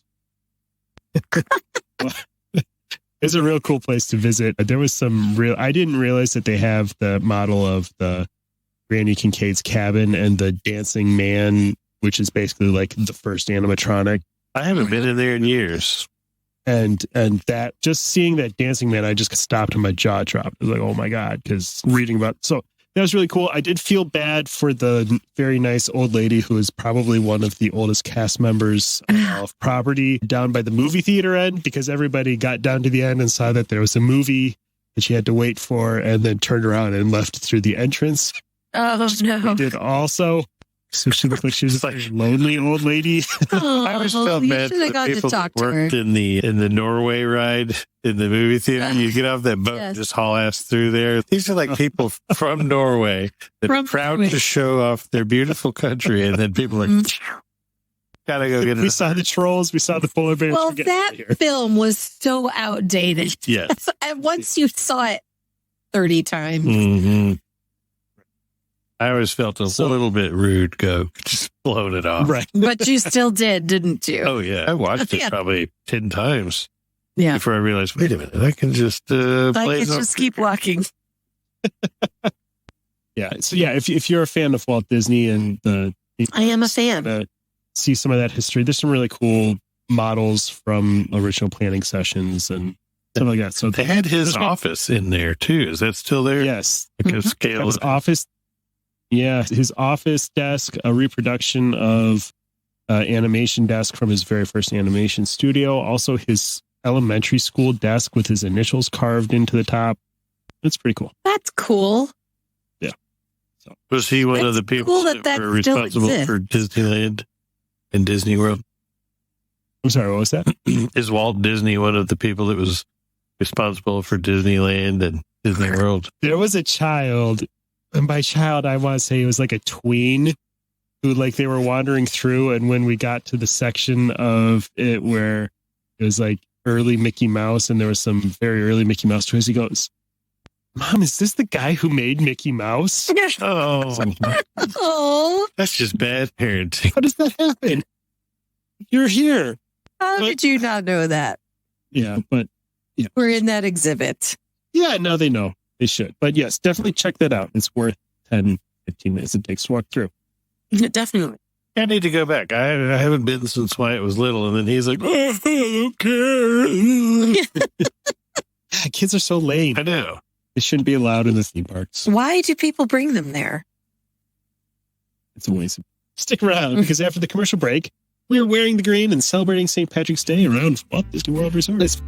E: it's a real cool place to visit. There was I didn't realize that they have the model of the Randy Kincaid's cabin and the dancing man, which is basically like the first animatronic.
D: I haven't been in there in years.
E: And that, just seeing that dancing man, I just stopped and my jaw dropped. I was like, oh my God, because reading about, so that was really cool. I did feel bad for the very nice old lady who is probably one of the oldest cast members of Property down by the movie theater end, because everybody got down to the end and saw that there was a movie that she had to wait for and then turned around and left through the entrance.
C: Oh, no.
E: I did also. So she looked like she was a lonely old lady.
C: Oh,
D: I always felt
C: you
D: bad
C: should have
D: for
C: got to
D: people
C: talk
D: that
C: to her.
D: worked in the Norway ride in the movie theater. You get off that boat
C: Yes.
D: and just haul ass through there. These are like people from Norway that are proud to show off their beautiful country, and then people are like, gotta go get
E: We
D: it.
E: saw the trolls. We saw the polar bears.
C: Well,
E: We're getting out of here.
C: that film was so outdated.
D: Yes.
C: And once you saw it 30 times.
D: hmm I always felt a little bit rude, just blowing it off.
E: Right.
C: But you still did, didn't you?
D: Oh, yeah. I watched it
C: Yeah.
D: probably 10 times
C: Yeah.
D: before I realized, wait a minute, I can just
C: I
D: play
C: could
D: it
C: just keep walking.
E: Yeah. So yeah, if you're a fan of Walt Disney and
C: I am a fan.
E: see some of that history, there's some really cool models from original planning sessions and stuff like that. So
D: They had his office in there, too. Is that still there?
E: yes,
D: Like a
C: Mhm.
D: scale.
E: that was office. Yeah, his office desk, a reproduction of animation desk from his very first animation studio. Also, his elementary school desk with his initials carved into the top. It's pretty cool.
C: That's cool.
D: Was he one of the
C: That's
D: people
C: cool that
D: that were
C: still
D: responsible
C: exists.
D: for Disneyland and Disney World?
E: I'm sorry, what was that?
D: Is Walt Disney one of the people that was responsible for Disneyland and Disney World?
E: There was a child, and by child, I want to say it was like a tween who, like, they were wandering through, and when we got to the section of it where it was like early Mickey Mouse, and there was some very early Mickey Mouse toys, he goes, Mom, is this the guy who made Mickey Mouse?
D: Oh,
C: Oh,
D: that's just bad parenting.
E: How does that happen? You're here.
C: how did you not know that?
E: Yeah, but
C: We're in that exhibit.
E: yeah, now they know. They should. But yes, definitely check that out. It's worth 10, 15 minutes it takes to walk through.
C: Definitely.
D: I need to go back. I haven't been since Wyatt was little, and then he's like, oh, I don't care.
E: Ah, kids are so lame.
D: I know.
E: They shouldn't be allowed in the theme parks.
C: Why do people bring them there?
E: It's a waste. Stick around because after the commercial break, we're wearing the green and celebrating St. Patrick's Day around Walt Disney World Resort.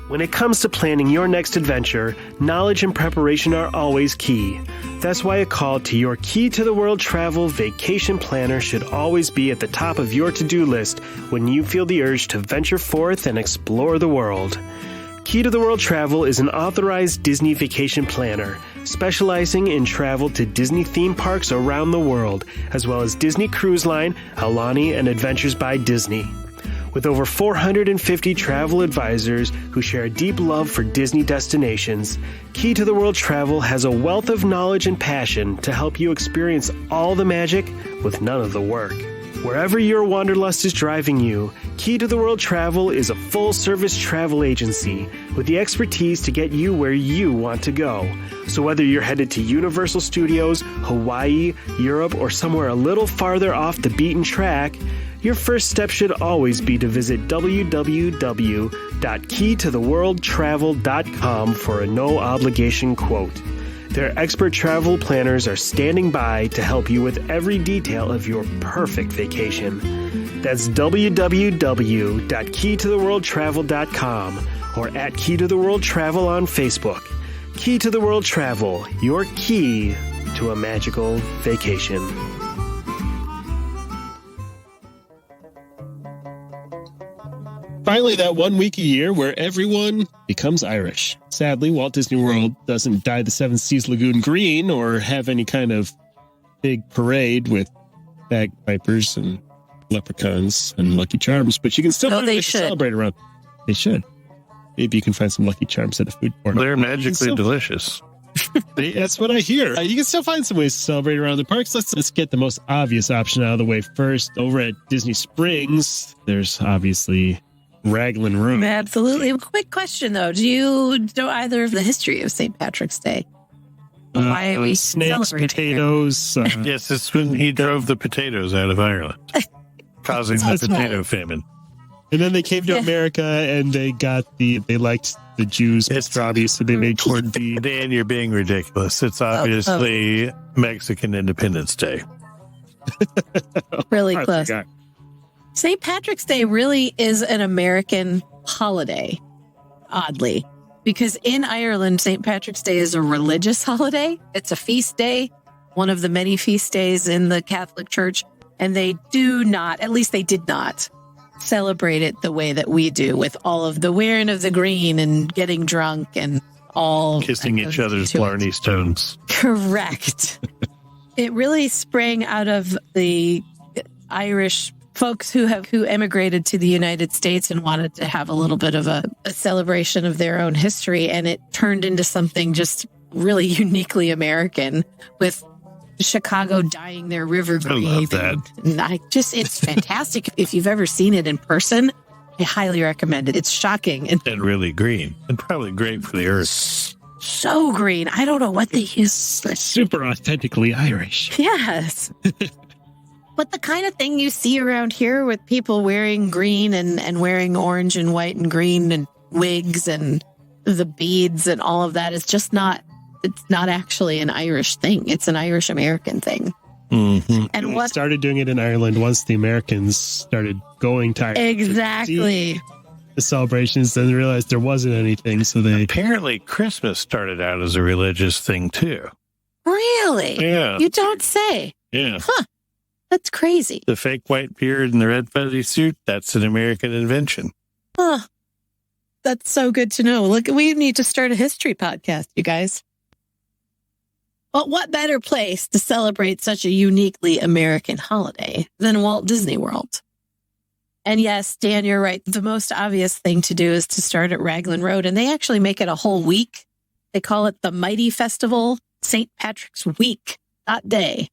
A: When it comes to planning your next adventure, knowledge and preparation are always key. That's why a call to your Key to the World Travel Vacation Planner should always be at the top of your to-do list when you feel the urge to venture forth and explore the world. Key to the World Travel is an authorized Disney vacation planner, specializing in travel to Disney theme parks around the world, as well as Disney Cruise Line, Aulani, and Adventures by Disney. With over 450 travel advisors who share a deep love for Disney destinations, Key to the World Travel has a wealth of knowledge and passion to help you experience all the magic with none of the work.
F: Wherever your wanderlust is driving you, Key to the World Travel is a full-service travel agency with the expertise to get you where you want to go. So whether you're headed to Universal Studios, Hawaii, Europe, or somewhere a little farther off the beaten track, your first step should always be to visit www.keytotheworldtravel.com for a no-obligation quote. Their expert travel planners are standing by to help you with every detail of your perfect vacation. That's www.keytotheworldtravel.com or at Key to the World Travel on Facebook. Key to the World Travel, your key to a magical vacation.
E: Finally, that 1 week a year where everyone becomes Irish. Sadly, Walt Disney World doesn't dye the Seven Seas Lagoon green or have any kind of big parade with bagpipers and leprechauns and Lucky Charms, but you can still celebrate around. They should. Maybe you can find some Lucky Charms at a food court.
D: They're magically delicious.
E: That's what I hear. You can still find some ways to celebrate around the parks. Let's get the most obvious option out of the way first. Over at Disney Springs, there's obviously Raglan Road.
C: Absolutely. Quick question, though. Do you know either of the history of St. Patrick's Day? Why are we
E: snakes,
C: celebrating
E: potatoes?
D: Yes, it's when he drove the potatoes out of Ireland, causing the potato famine.
E: And then they came to America and they liked the Jews. It's obvious, so they made corned beef.
D: Dan, you're being ridiculous. It's obviously Mexican Independence Day.
C: Really close. St. Patrick's Day really is an American holiday, oddly, because in Ireland, St. Patrick's Day is a religious holiday. It's a feast day, one of the many feast days in the Catholic Church, and they do not, at least they did not, celebrate it the way that we do, with all of the wearing of the green and getting drunk and all
D: kissing each other's Blarney Stones.
C: Correct. It really sprang out of the Irish folks who emigrated to the United States and wanted to have a little bit of a celebration of their own history, and it turned into something just really uniquely American, with Chicago dyeing their river green.
D: I love that.
C: And it's fantastic. If you've ever seen it in person, I highly recommend it. It's shocking and
D: really green, and probably great for the earth.
C: So green. I don't know what they use.
E: Super authentically Irish.
C: Yes. But the kind of thing you see around here with people wearing green and wearing orange and white and green and wigs and the beads and all of that is just not, it's not actually an Irish thing. It's an Irish American thing.
D: Mm-hmm.
C: And
E: what started doing it in Ireland once the Americans started going to Ireland.
C: Exactly.
E: The celebrations, then realized there wasn't anything. So they
D: apparently Christmas started out as a religious thing too.
C: Really?
D: Yeah.
C: You don't say.
D: Yeah.
C: Huh. That's crazy.
D: The fake white beard and the red fuzzy suit, that's an American invention.
C: Huh. That's so good to know. Look, we need to start a history podcast, you guys. But what better place to celebrate such a uniquely American holiday than Walt Disney World? And yes, Dan, you're right. The most obvious thing to do is to start at Raglan Road, and they actually make it a whole week. They call it the Mighty Festival, St. Patrick's Week, that day.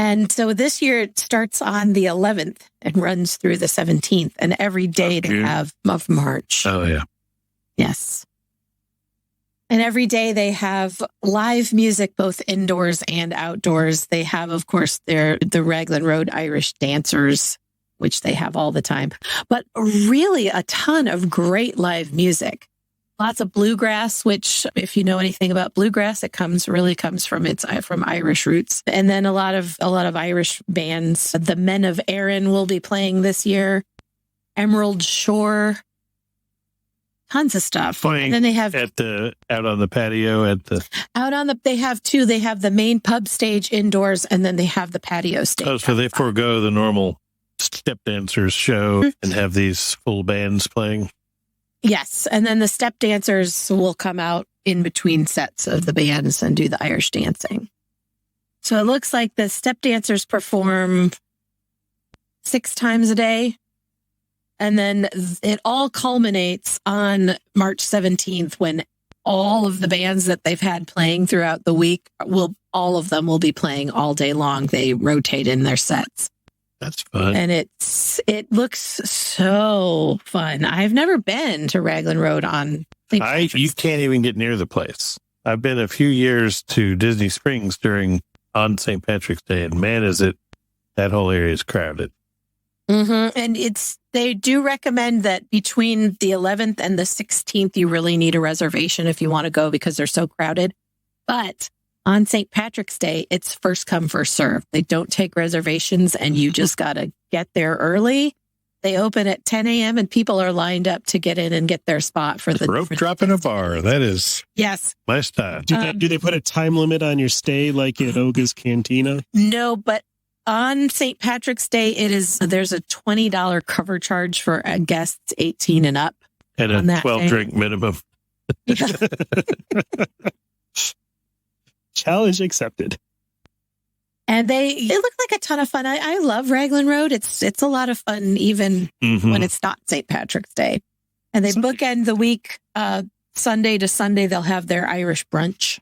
C: And so this year it starts on the 11th and runs through the 17th, and every day they have of March.
D: Oh, yeah.
C: Yes. And every day they have live music, both indoors and outdoors. They have, of course, the Raglan Road Irish dancers, which they have all the time, but really a ton of great live music. Lots of bluegrass, which if you know anything about bluegrass, it comes from Irish roots. And then a lot of Irish bands. The Men of Erin will be playing this year. Emerald Shore. Tons of stuff.
D: And
C: then they have
D: out on the patio
C: they have two. They have the main pub stage indoors, and then they have the patio stage.
D: Oh, so they forego the normal step dancers show and have these full bands playing.
C: Yes, and then the step dancers will come out in between sets of the bands and do the Irish dancing. So it looks like the step dancers perform 6 times a day. And then it all culminates on March 17th when all of the bands that they've had playing throughout the week will all of them will be playing all day long. They rotate in their sets.
D: That's fun.
C: And it looks so fun. I've never been to Raglan Road on St. Patrick's
D: You can't even get near the place. I've been a few years to Disney Springs on St. Patrick's Day, and man, that whole area is crowded.
C: Mm-hmm. And they do recommend that between the 11th and the 16th, you really need a reservation if you want to go because they're so crowded. But on St. Patrick's Day, it's first come, first serve. They don't take reservations and you just got to get there early. They open at 10 a.m. and people are lined up to get in and get their spot for the
D: rope drop in a bar. That is my style.
E: Do they put a time limit on your stay like at Oga's Cantina?
C: No, but on St. Patrick's Day, there's a $20 cover charge for guests 18 and up.
D: And a 12-drink minimum.
E: Challenge accepted.
C: And they look like a ton of fun. I love Raglan Road. It's a lot of fun, even when it's not St. Patrick's Day. And they bookend the week, Sunday to Sunday. They'll have their Irish brunch.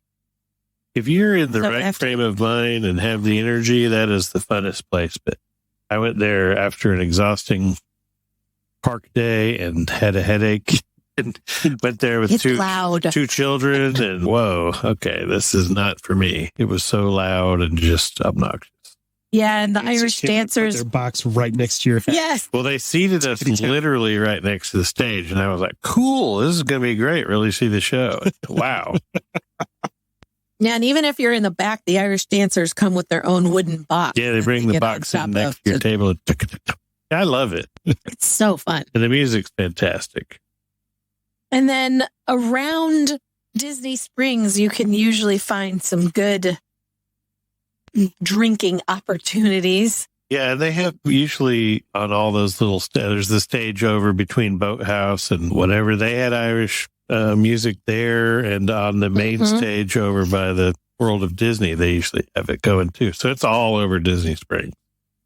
D: If you're in the right frame of mind and have the energy, that is the funnest place. But I went there after an exhausting park day and had a headache. And went there with two children, and whoa, okay, this is not for me. It was so loud and just obnoxious.
C: Yeah, and the Irish dancers.
E: Their box right next to your head.
C: Yes.
D: Well, they seated us literally right next to the stage, and I was like, cool, this is going to be great. Really see the show. Wow.
C: Yeah, and even if you're in the back, the Irish dancers come with their own wooden box.
D: Yeah, they bring the box in next to your table. I love it.
C: It's so fun.
D: And the music's fantastic.
C: And then around Disney Springs, you can usually find some good drinking opportunities.
D: Yeah, they have usually on all those little there's the stage over between Boathouse and whatever. They had Irish music there, and on the main stage over by the World of Disney, they usually have it going too. So it's all over Disney Springs.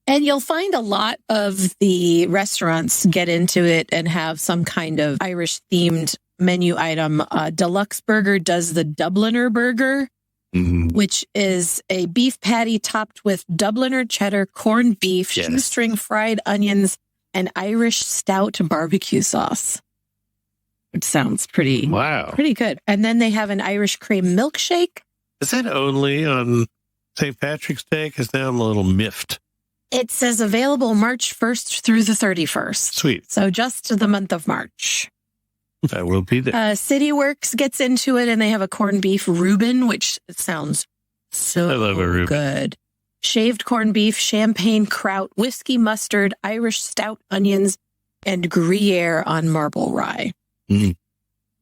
C: And you'll find a lot of the restaurants get into it and have some kind of Irish-themed menu item. Deluxe Burger does the Dubliner Burger, which is a beef patty topped with Dubliner cheddar, corned beef, shoestring fried onions, and Irish stout barbecue sauce. It sounds pretty good. And then they have an Irish cream milkshake.
D: Is that only on St. Patrick's Day? Because now I'm a little miffed.
C: It says available March 1st through the 31st.
D: Sweet.
C: So just the month of March.
D: I will be there.
C: CityWorks gets into it, and they have a corned beef Reuben, which sounds so good. Shaved corned beef, champagne kraut, whiskey mustard, Irish stout onions, and Gruyere on marble rye.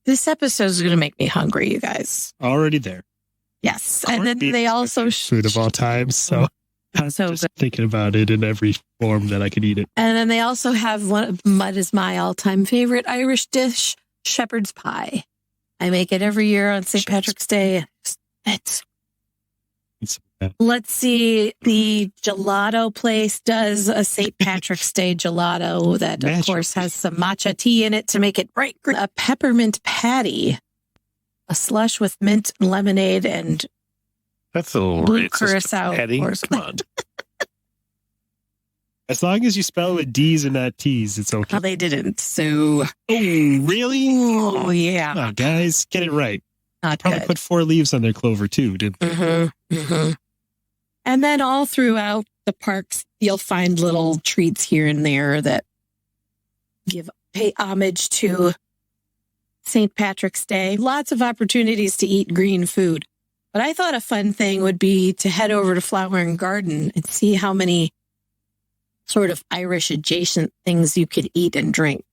C: This episode is going to make me hungry, you guys.
E: Already there.
C: Yes. And then they also...
E: food of all time, so... just thinking about it in every form that I could eat it.
C: And then they also have what is my all-time favorite Irish dish, shepherd's pie. I make it every year on St. Patrick's Day. Let's see. The gelato place does a St. Patrick's Day gelato that, of course, has some matcha tea in it to make it bright green. A peppermint patty, a slush with mint lemonade and
D: that's a little
C: blue curacao.
D: Come on.
E: As long as you spell it with D's and not T's, it's okay.
C: Well, they didn't. So,
E: really?
C: Oh, yeah.
E: Oh, guys, get it right.
C: Not
E: Probably
C: good.
E: put 4 leaves on their clover too, didn't they?
C: And then all throughout the parks, you'll find little treats here and there that pay homage to St. Patrick's Day. Lots of opportunities to eat green food. But I thought a fun thing would be to head over to Flower and Garden and see how many sort of Irish adjacent things you could eat and drink.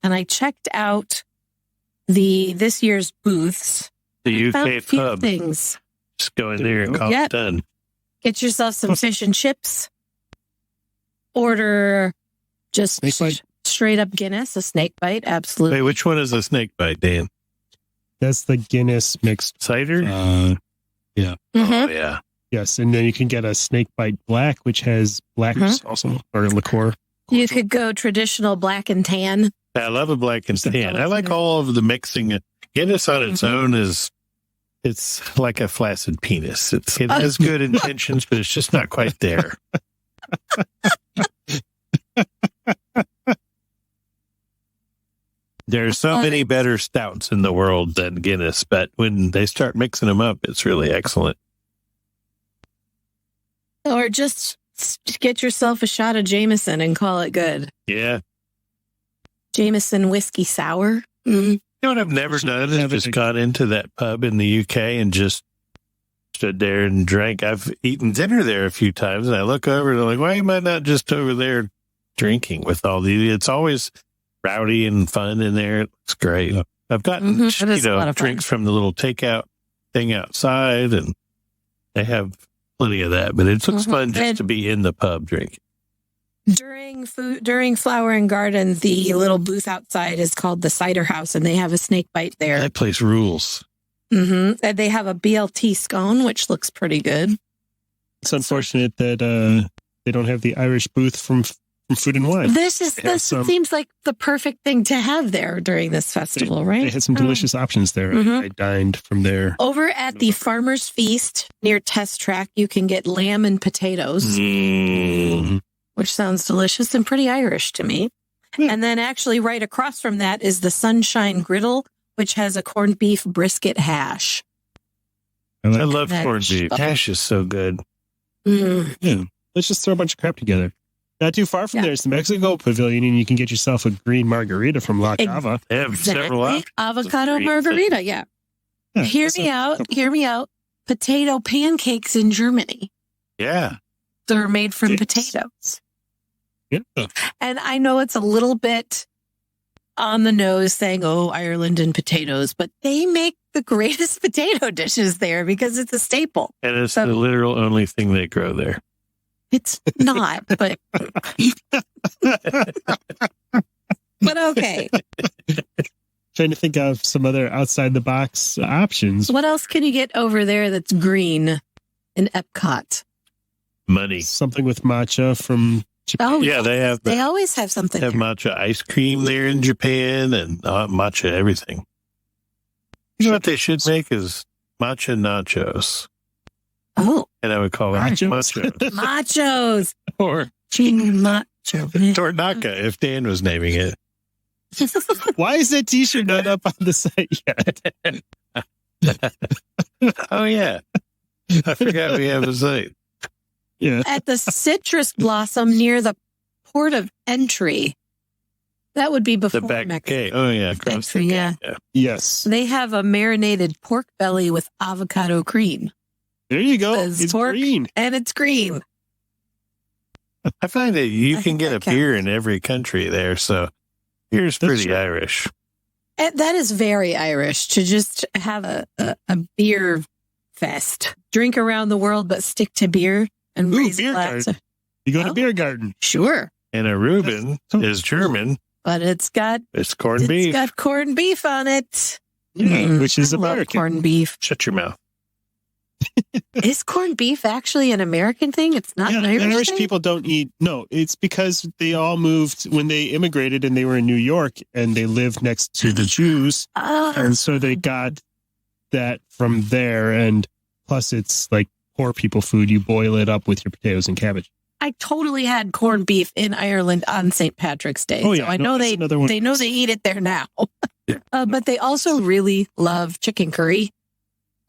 C: And I checked out this year's booths.
D: The UK pub.
C: Things.
D: Just go in there and call it done.
C: Get yourself some fish and chips. Order just straight up Guinness, a snake bite. Absolutely.
D: Wait, which one is a snake bite, Dan?
E: That's the Guinness mixed
D: cider.
E: Yeah.
D: Oh yeah.
E: Yes, and then you can get a snake bite black, which has black also or liqueur.
C: You could go traditional black and tan.
D: I love a black and tan. I like all of the mixing. Guinness on its own is It's like a flaccid penis. It has good intentions, but it's just not quite there. There's so many better stouts in the world than Guinness, but when they start mixing them up, it's really excellent.
C: Or just get yourself a shot of Jameson and call it good.
D: Yeah.
C: Jameson whiskey sour. Mm-hmm.
D: You know what I've never done is just gone into that pub in the UK and just stood there and drank. I've eaten dinner there a few times, and I look over and I'm like, why am I not just over there drinking with all these? It's always rowdy and fun in there. It's great. I've gotten drinks from the little takeout thing outside, and they have plenty of that. But it looks fun just to be in the pub drinking.
C: During Flower and Garden, the little booth outside is called the Cider House, and they have a snake bite there.
D: That place rules.
C: Mm-hmm. And they have a BLT scone, which looks pretty good.
E: It's unfortunate that they don't have the Irish booth from Food and Wine.
C: This seems like the perfect thing to have there during this festival, right?
E: They had some delicious options there. Mm-hmm. I dined from there.
C: Over at the Farmer's Feast near Test Track, you can get lamb and potatoes. Mm-hmm. Which sounds delicious and pretty Irish to me. Yeah. And then actually right across from that is the Sunshine Griddle, which has a corned beef brisket hash.
D: I love corned beef. Hash is so good.
C: Mm.
E: Yeah. Let's just throw a bunch of crap together. Not too far from there is the Mexico Pavilion, and you can get yourself a green margarita from La Cava.
D: They have several options.
C: Avocado margarita, yeah. Hear me out. Potato pancakes in Germany.
D: Yeah.
C: They're made from potatoes.
E: Yeah.
C: And I know it's a little bit on the nose saying, oh, Ireland and potatoes, but they make the greatest potato dishes there because it's a staple.
D: And it's the literal only thing they grow there.
C: It's not, but okay.
E: Trying to think of some other outside the box options.
C: What else can you get over there that's green in Epcot?
D: Money.
E: Something with matcha from Japan.
C: Oh,
D: yeah, they have.
C: They always have something.
D: They have matcha ice cream there in Japan and matcha everything. You know what they should make is matcha nachos.
C: Oh.
D: And I would call it machos.
C: Machos.
D: Or
C: macho.
D: Tornaca, if Dan was naming it.
E: Why is that t-shirt not up on the site yet?
D: Oh, yeah. I forgot we have a site.
E: Yeah.
C: At the Citrus Blossom near the port of entry. That would be before
D: the back
C: Mexico.
D: gate. Oh, yeah. Across the
C: yeah.
D: Gate. Yeah.
E: Yes.
C: They have a marinated pork belly with avocado cream.
E: There you go. It's green.
C: And it's green.
D: I find that you can get a beer in every country there, so beer's pretty Irish.
C: And that is very Irish to just have a beer fest. Drink around the world, but stick to beer and raise
E: beer
C: glass.
E: garden. You go to beer garden.
C: Sure.
D: And a Reuben is German.
C: But it's
D: corned beef.
C: It's got corned beef on it.
E: Which is American.
C: Corned beef.
D: Shut your mouth.
C: Is corned beef actually an American thing? It's not an Irish thing?
E: People don't eat. No, it's because they all moved when they immigrated and they were in New York and they lived next to the Jews. And so they got that from there. And plus it's like poor people food. You boil it up with your potatoes and cabbage.
C: I totally had corned beef in Ireland on St. Patrick's Day.
E: Oh, yeah.
C: So I know they eat it there now. But they also really love chicken curry.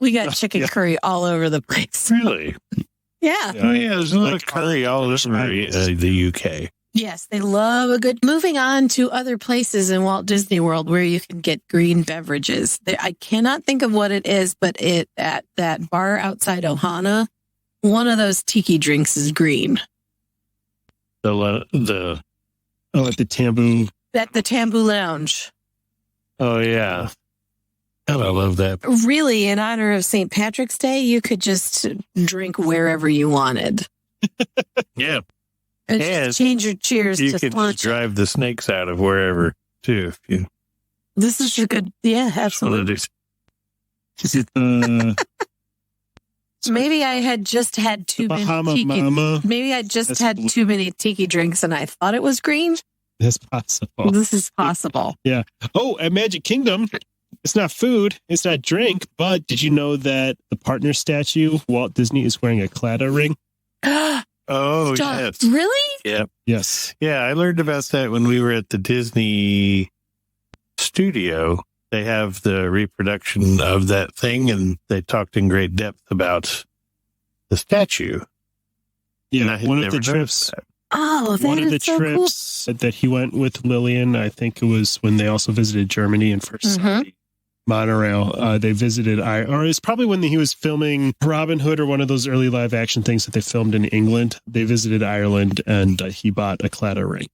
C: We got chicken curry all over the place.
D: Really?
C: Yeah.
D: Oh, yeah. There's a lot of curry all over the UK.
C: Yes, they love a good. Moving on to other places in Walt Disney World where you can get green beverages. I cannot think of what it is, but at that bar outside Ohana, one of those tiki drinks is green.
D: At
E: the Tambu.
C: At the Tambu Lounge.
D: Oh, yeah. Oh, I love that.
C: Really, in honor of St. Patrick's Day, you could just drink wherever you wanted.
D: Yeah.
C: And just change your cheers
D: you
C: to
D: could
C: lunch.
D: drive the snakes out of wherever, too. If you
C: This is a good, yeah, absolutely.
E: Is it the...
C: Maybe I had just had too many tiki. Maybe I just had too many tiki drinks and I thought it was green.
E: That's possible.
C: This is possible.
E: Yeah. Oh, at Magic Kingdom, It's not food. It's not drink. But did you know that the partner statue, Walt Disney, is wearing a claddagh ring?
D: Oh,
C: Stop.
D: yes.
C: Really?
D: Yeah.
E: Yes.
D: Yeah, I learned about that when we were at the Disney studio. They have the reproduction of that thing, and they talked in great depth about the statue. And I
E: Yeah.
D: had
E: One of
D: never
E: the trips.
D: noticed that.
C: Oh, that
E: One of
C: is
E: the
C: so
E: trips that he went with Lillian, I think it was when they also visited Germany and first saw the monorail. They visited, or it's probably when he was filming Robin Hood or one of those early live action things that they filmed in England. They visited Ireland, and he bought a claddagh ring.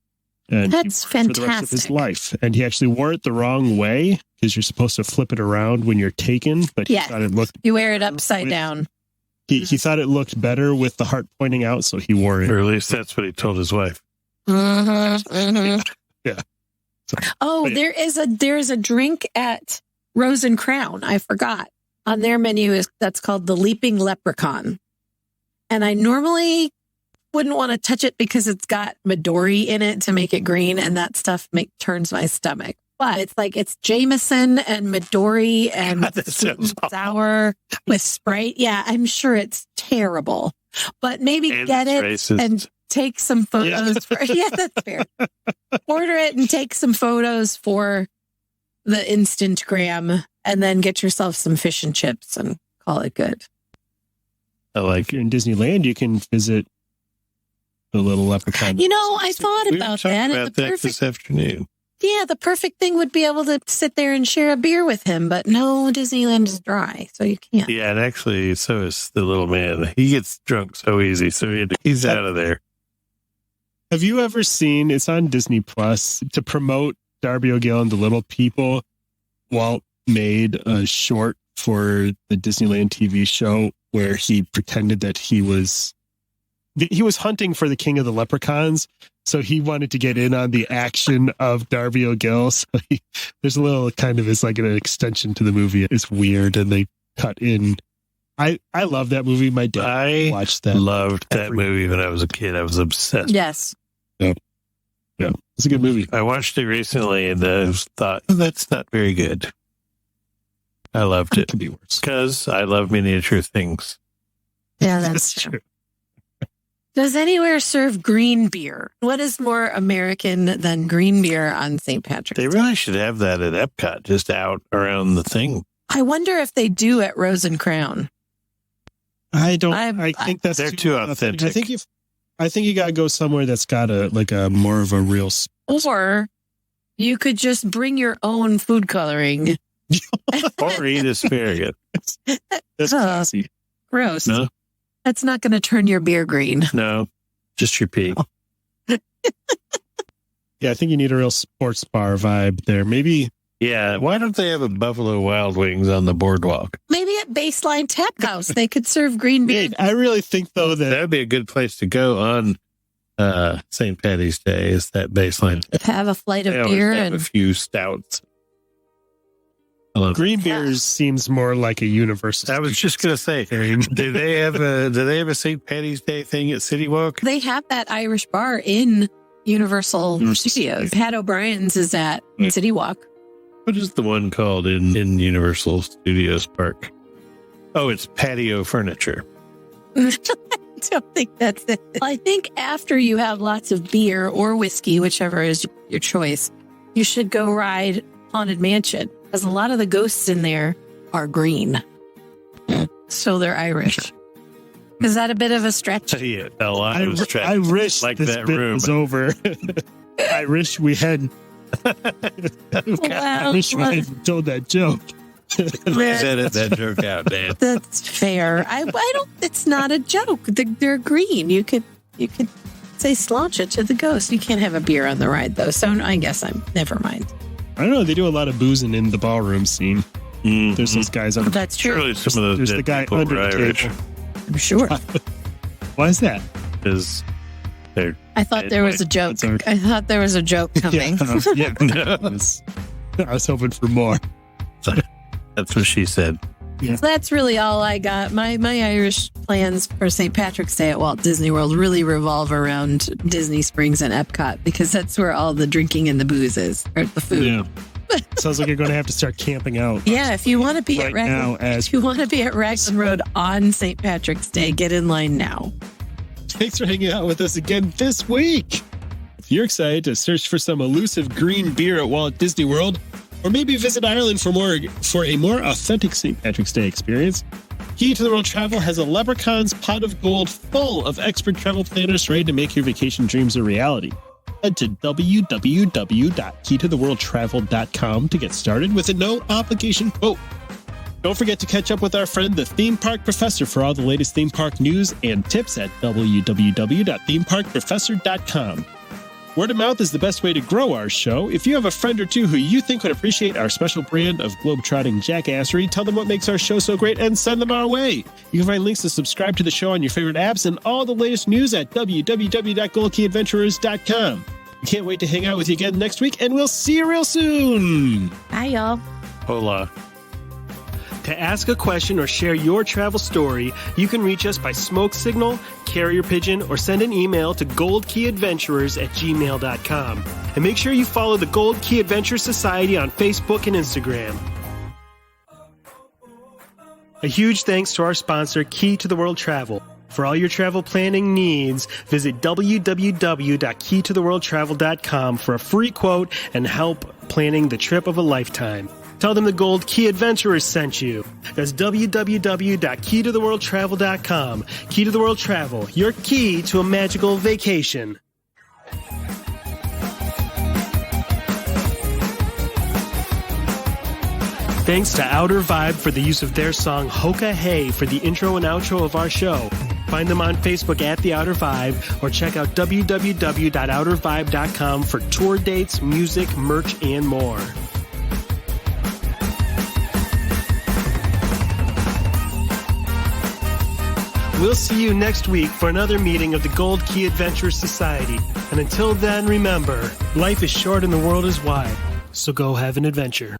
E: And
C: That's
E: he wore it for the rest of his
C: fantastic.
E: life. And he actually wore it the wrong way because you're supposed to flip it around when you're taken. But he
C: Yes.
E: thought it looked.
C: You wear it upside down.
E: He thought it looked better with the heart pointing out, so he wore it.
D: Or at least that's what he told his wife.
E: Yeah.
C: Oh,
E: But yeah.
C: there is a drink at Rose and Crown. I forgot on their menu that's called the Leaping Leprechaun, and I normally wouldn't want to touch it because it's got Midori in it to make it green, and that stuff turns my stomach. But it's Jameson and Midori and
D: God, that
C: sweet and
D: sounds awful.
C: sour with Sprite. Yeah, I'm sure it's terrible, but maybe
D: And
C: get it
D: racist.
C: and take some photos. Yeah, that's fair. Order it and take some photos for the Instagram, and then get yourself some fish and chips and call it good.
D: I like
E: If you're in Disneyland, you can visit the little leprechaun.
C: You know, I thought
D: we were
C: about
D: talking
C: that.
D: about
C: And the
D: that
C: perfect,
D: this afternoon.
C: yeah, the perfect thing would be able to sit there and share a beer with him. But no, Disneyland is dry, so you can't.
D: Yeah, and actually, so is the little man. He gets drunk so easy, so he's out of there.
E: Have you ever seen, it's on Disney Plus, to promote Darby O'Gill and the Little People, Walt made a short for the Disneyland TV show where he pretended that he was hunting for the king of the leprechauns. So he wanted to get in on the action of Darby O'Gill. So there's a little kind of, it's like an extension to the movie. It's weird. And they cut in. I love that movie. My dad
D: I
E: watched that.
D: loved that
E: every-
D: movie when I was a kid. I was obsessed.
C: Yes.
E: Yeah, it's a good movie.
D: I watched it recently and I thought, oh, that's not very good. I loved
E: It
D: it
E: could be worse.
D: because I love miniature things.
C: Yeah, that's true. Does anywhere serve green beer? What is more American than green beer on St. Patrick's
D: They
C: Day?
D: really should have that at Epcot, just out around the thing.
C: I wonder if they do at Rose and Crown.
E: I don't.
C: I'm-
E: I think that's
D: They're too authentic.
E: I think you got to go somewhere that's got a more of a real.
C: Or you could just bring your own food coloring.
D: Or eat asparagus.
E: That's classy.
C: Gross.
D: No,
C: That's not going to turn your beer green.
D: no, just your pee.
E: Yeah, I think you need a real sports bar vibe there. Maybe.
D: Yeah, why don't they have a Buffalo Wild Wings on the boardwalk?
C: Maybe at Baseline Tap House, they could serve green beer.
E: I really think though
D: That
E: that
D: would be a good place to go on St. Patty's Day. Is that baseline?
C: Have a flight
D: They
C: of
D: always
C: beer
D: have a
C: and
D: few stouts. I love
E: green beers seems more like a universal.
D: I was just gonna say, do they have a St. Patty's Day thing at City Walk?
C: they have that Irish bar in Universal Studios. Pat O'Brien's is at City Walk.
D: What is the one called in Universal Studios Park? Oh, it's patio furniture.
C: I don't think that's it. I think after you have lots of beer or whiskey, whichever is your choice, you should go ride Haunted Mansion because a lot of the ghosts in there are green. So they're Irish. Is that a bit of a stretch?
D: Yeah, a lot
E: I
D: of stretch.
E: I wish
D: like
E: this
D: that
E: bit
D: room.
E: was over. I wish we had. I wish we had told that joke.
D: Edit that joke out, Dan.
C: That's fair. I don't. It's not a joke. They're green. You could say sláinte to the ghost. You can't have a beer on the ride though. So I guess never mind.
E: I don't know. They do a lot of boozing in the ballroom scene.
D: Mhm.
E: There's those guys on.
C: That's true.
D: Surely some of those
E: There's
D: dead
E: the guy
D: people
E: under
D: were
E: the
D: Irish.
E: table.
C: I'm sure.
E: Why is that?
D: Because they're
C: I thought there was a joke.
E: That's okay.
C: I thought there was a joke coming.
E: Yeah. I was hoping for more.
D: that's what she said.
C: That's really all I got. My Irish plans for St. Patrick's Day at Walt Disney World really revolve around Disney Springs and Epcot because that's where all the drinking and the booze is, or the food.
E: Yeah. Sounds like you're going to have to start camping out.
C: Yeah, if you want to be
E: Right
C: at
E: now, as-
C: if you want to be at Raglan Road on St. Patrick's Day, get in line now.
E: Thanks for hanging out with us again this week. If you're excited to search for some elusive green beer at Walt Disney World, or maybe visit Ireland for a more authentic St. Patrick's Day experience, Key to the World Travel has a Leprechaun's pot of gold full of expert travel planners ready to make your vacation dreams a reality. Head to www.keytotheworldtravel.com to get started with a no-obligation quote. Don't forget to catch up with our friend, the Theme Park Professor, for all the latest theme park news and tips at www.themeparkprofessor.com. Word of mouth is the best way to grow our show. If you have a friend or two who you think would appreciate our special brand of globetrotting jackassery, tell them what makes our show so great and send them our way. You can find links to subscribe to the show on your favorite apps and all the latest news at www.goldkeyadventurers.com. We can't wait to hang out with you again next week, and we'll see you real soon.
C: Bye, y'all.
D: Hola.
F: To ask a question or share your travel story, you can reach us by smoke signal, carrier pigeon, or send an email to goldkeyadventurers@gmail.com. And make sure you follow the Gold Key Adventure Society on Facebook and Instagram. A huge thanks to our sponsor, Key to the World Travel. For all your travel planning needs, visit www.keytotheworldtravel.com for a free quote and help planning the trip of a lifetime. Tell them the Gold Key Adventurers sent you. That's www.keytotheworldtravel.com. Key to the World Travel, your key to a magical vacation. Thanks to Outer Vibe for the use of their song Hoka Hey for the intro and outro of our show. Find them on Facebook at The Outer Vibe or check out www.outervibe.com for tour dates, music, merch, and more. We'll see you next week for another meeting of the Gold Key Adventure Society. And until then, remember, life is short and the world is wide. So go have an adventure.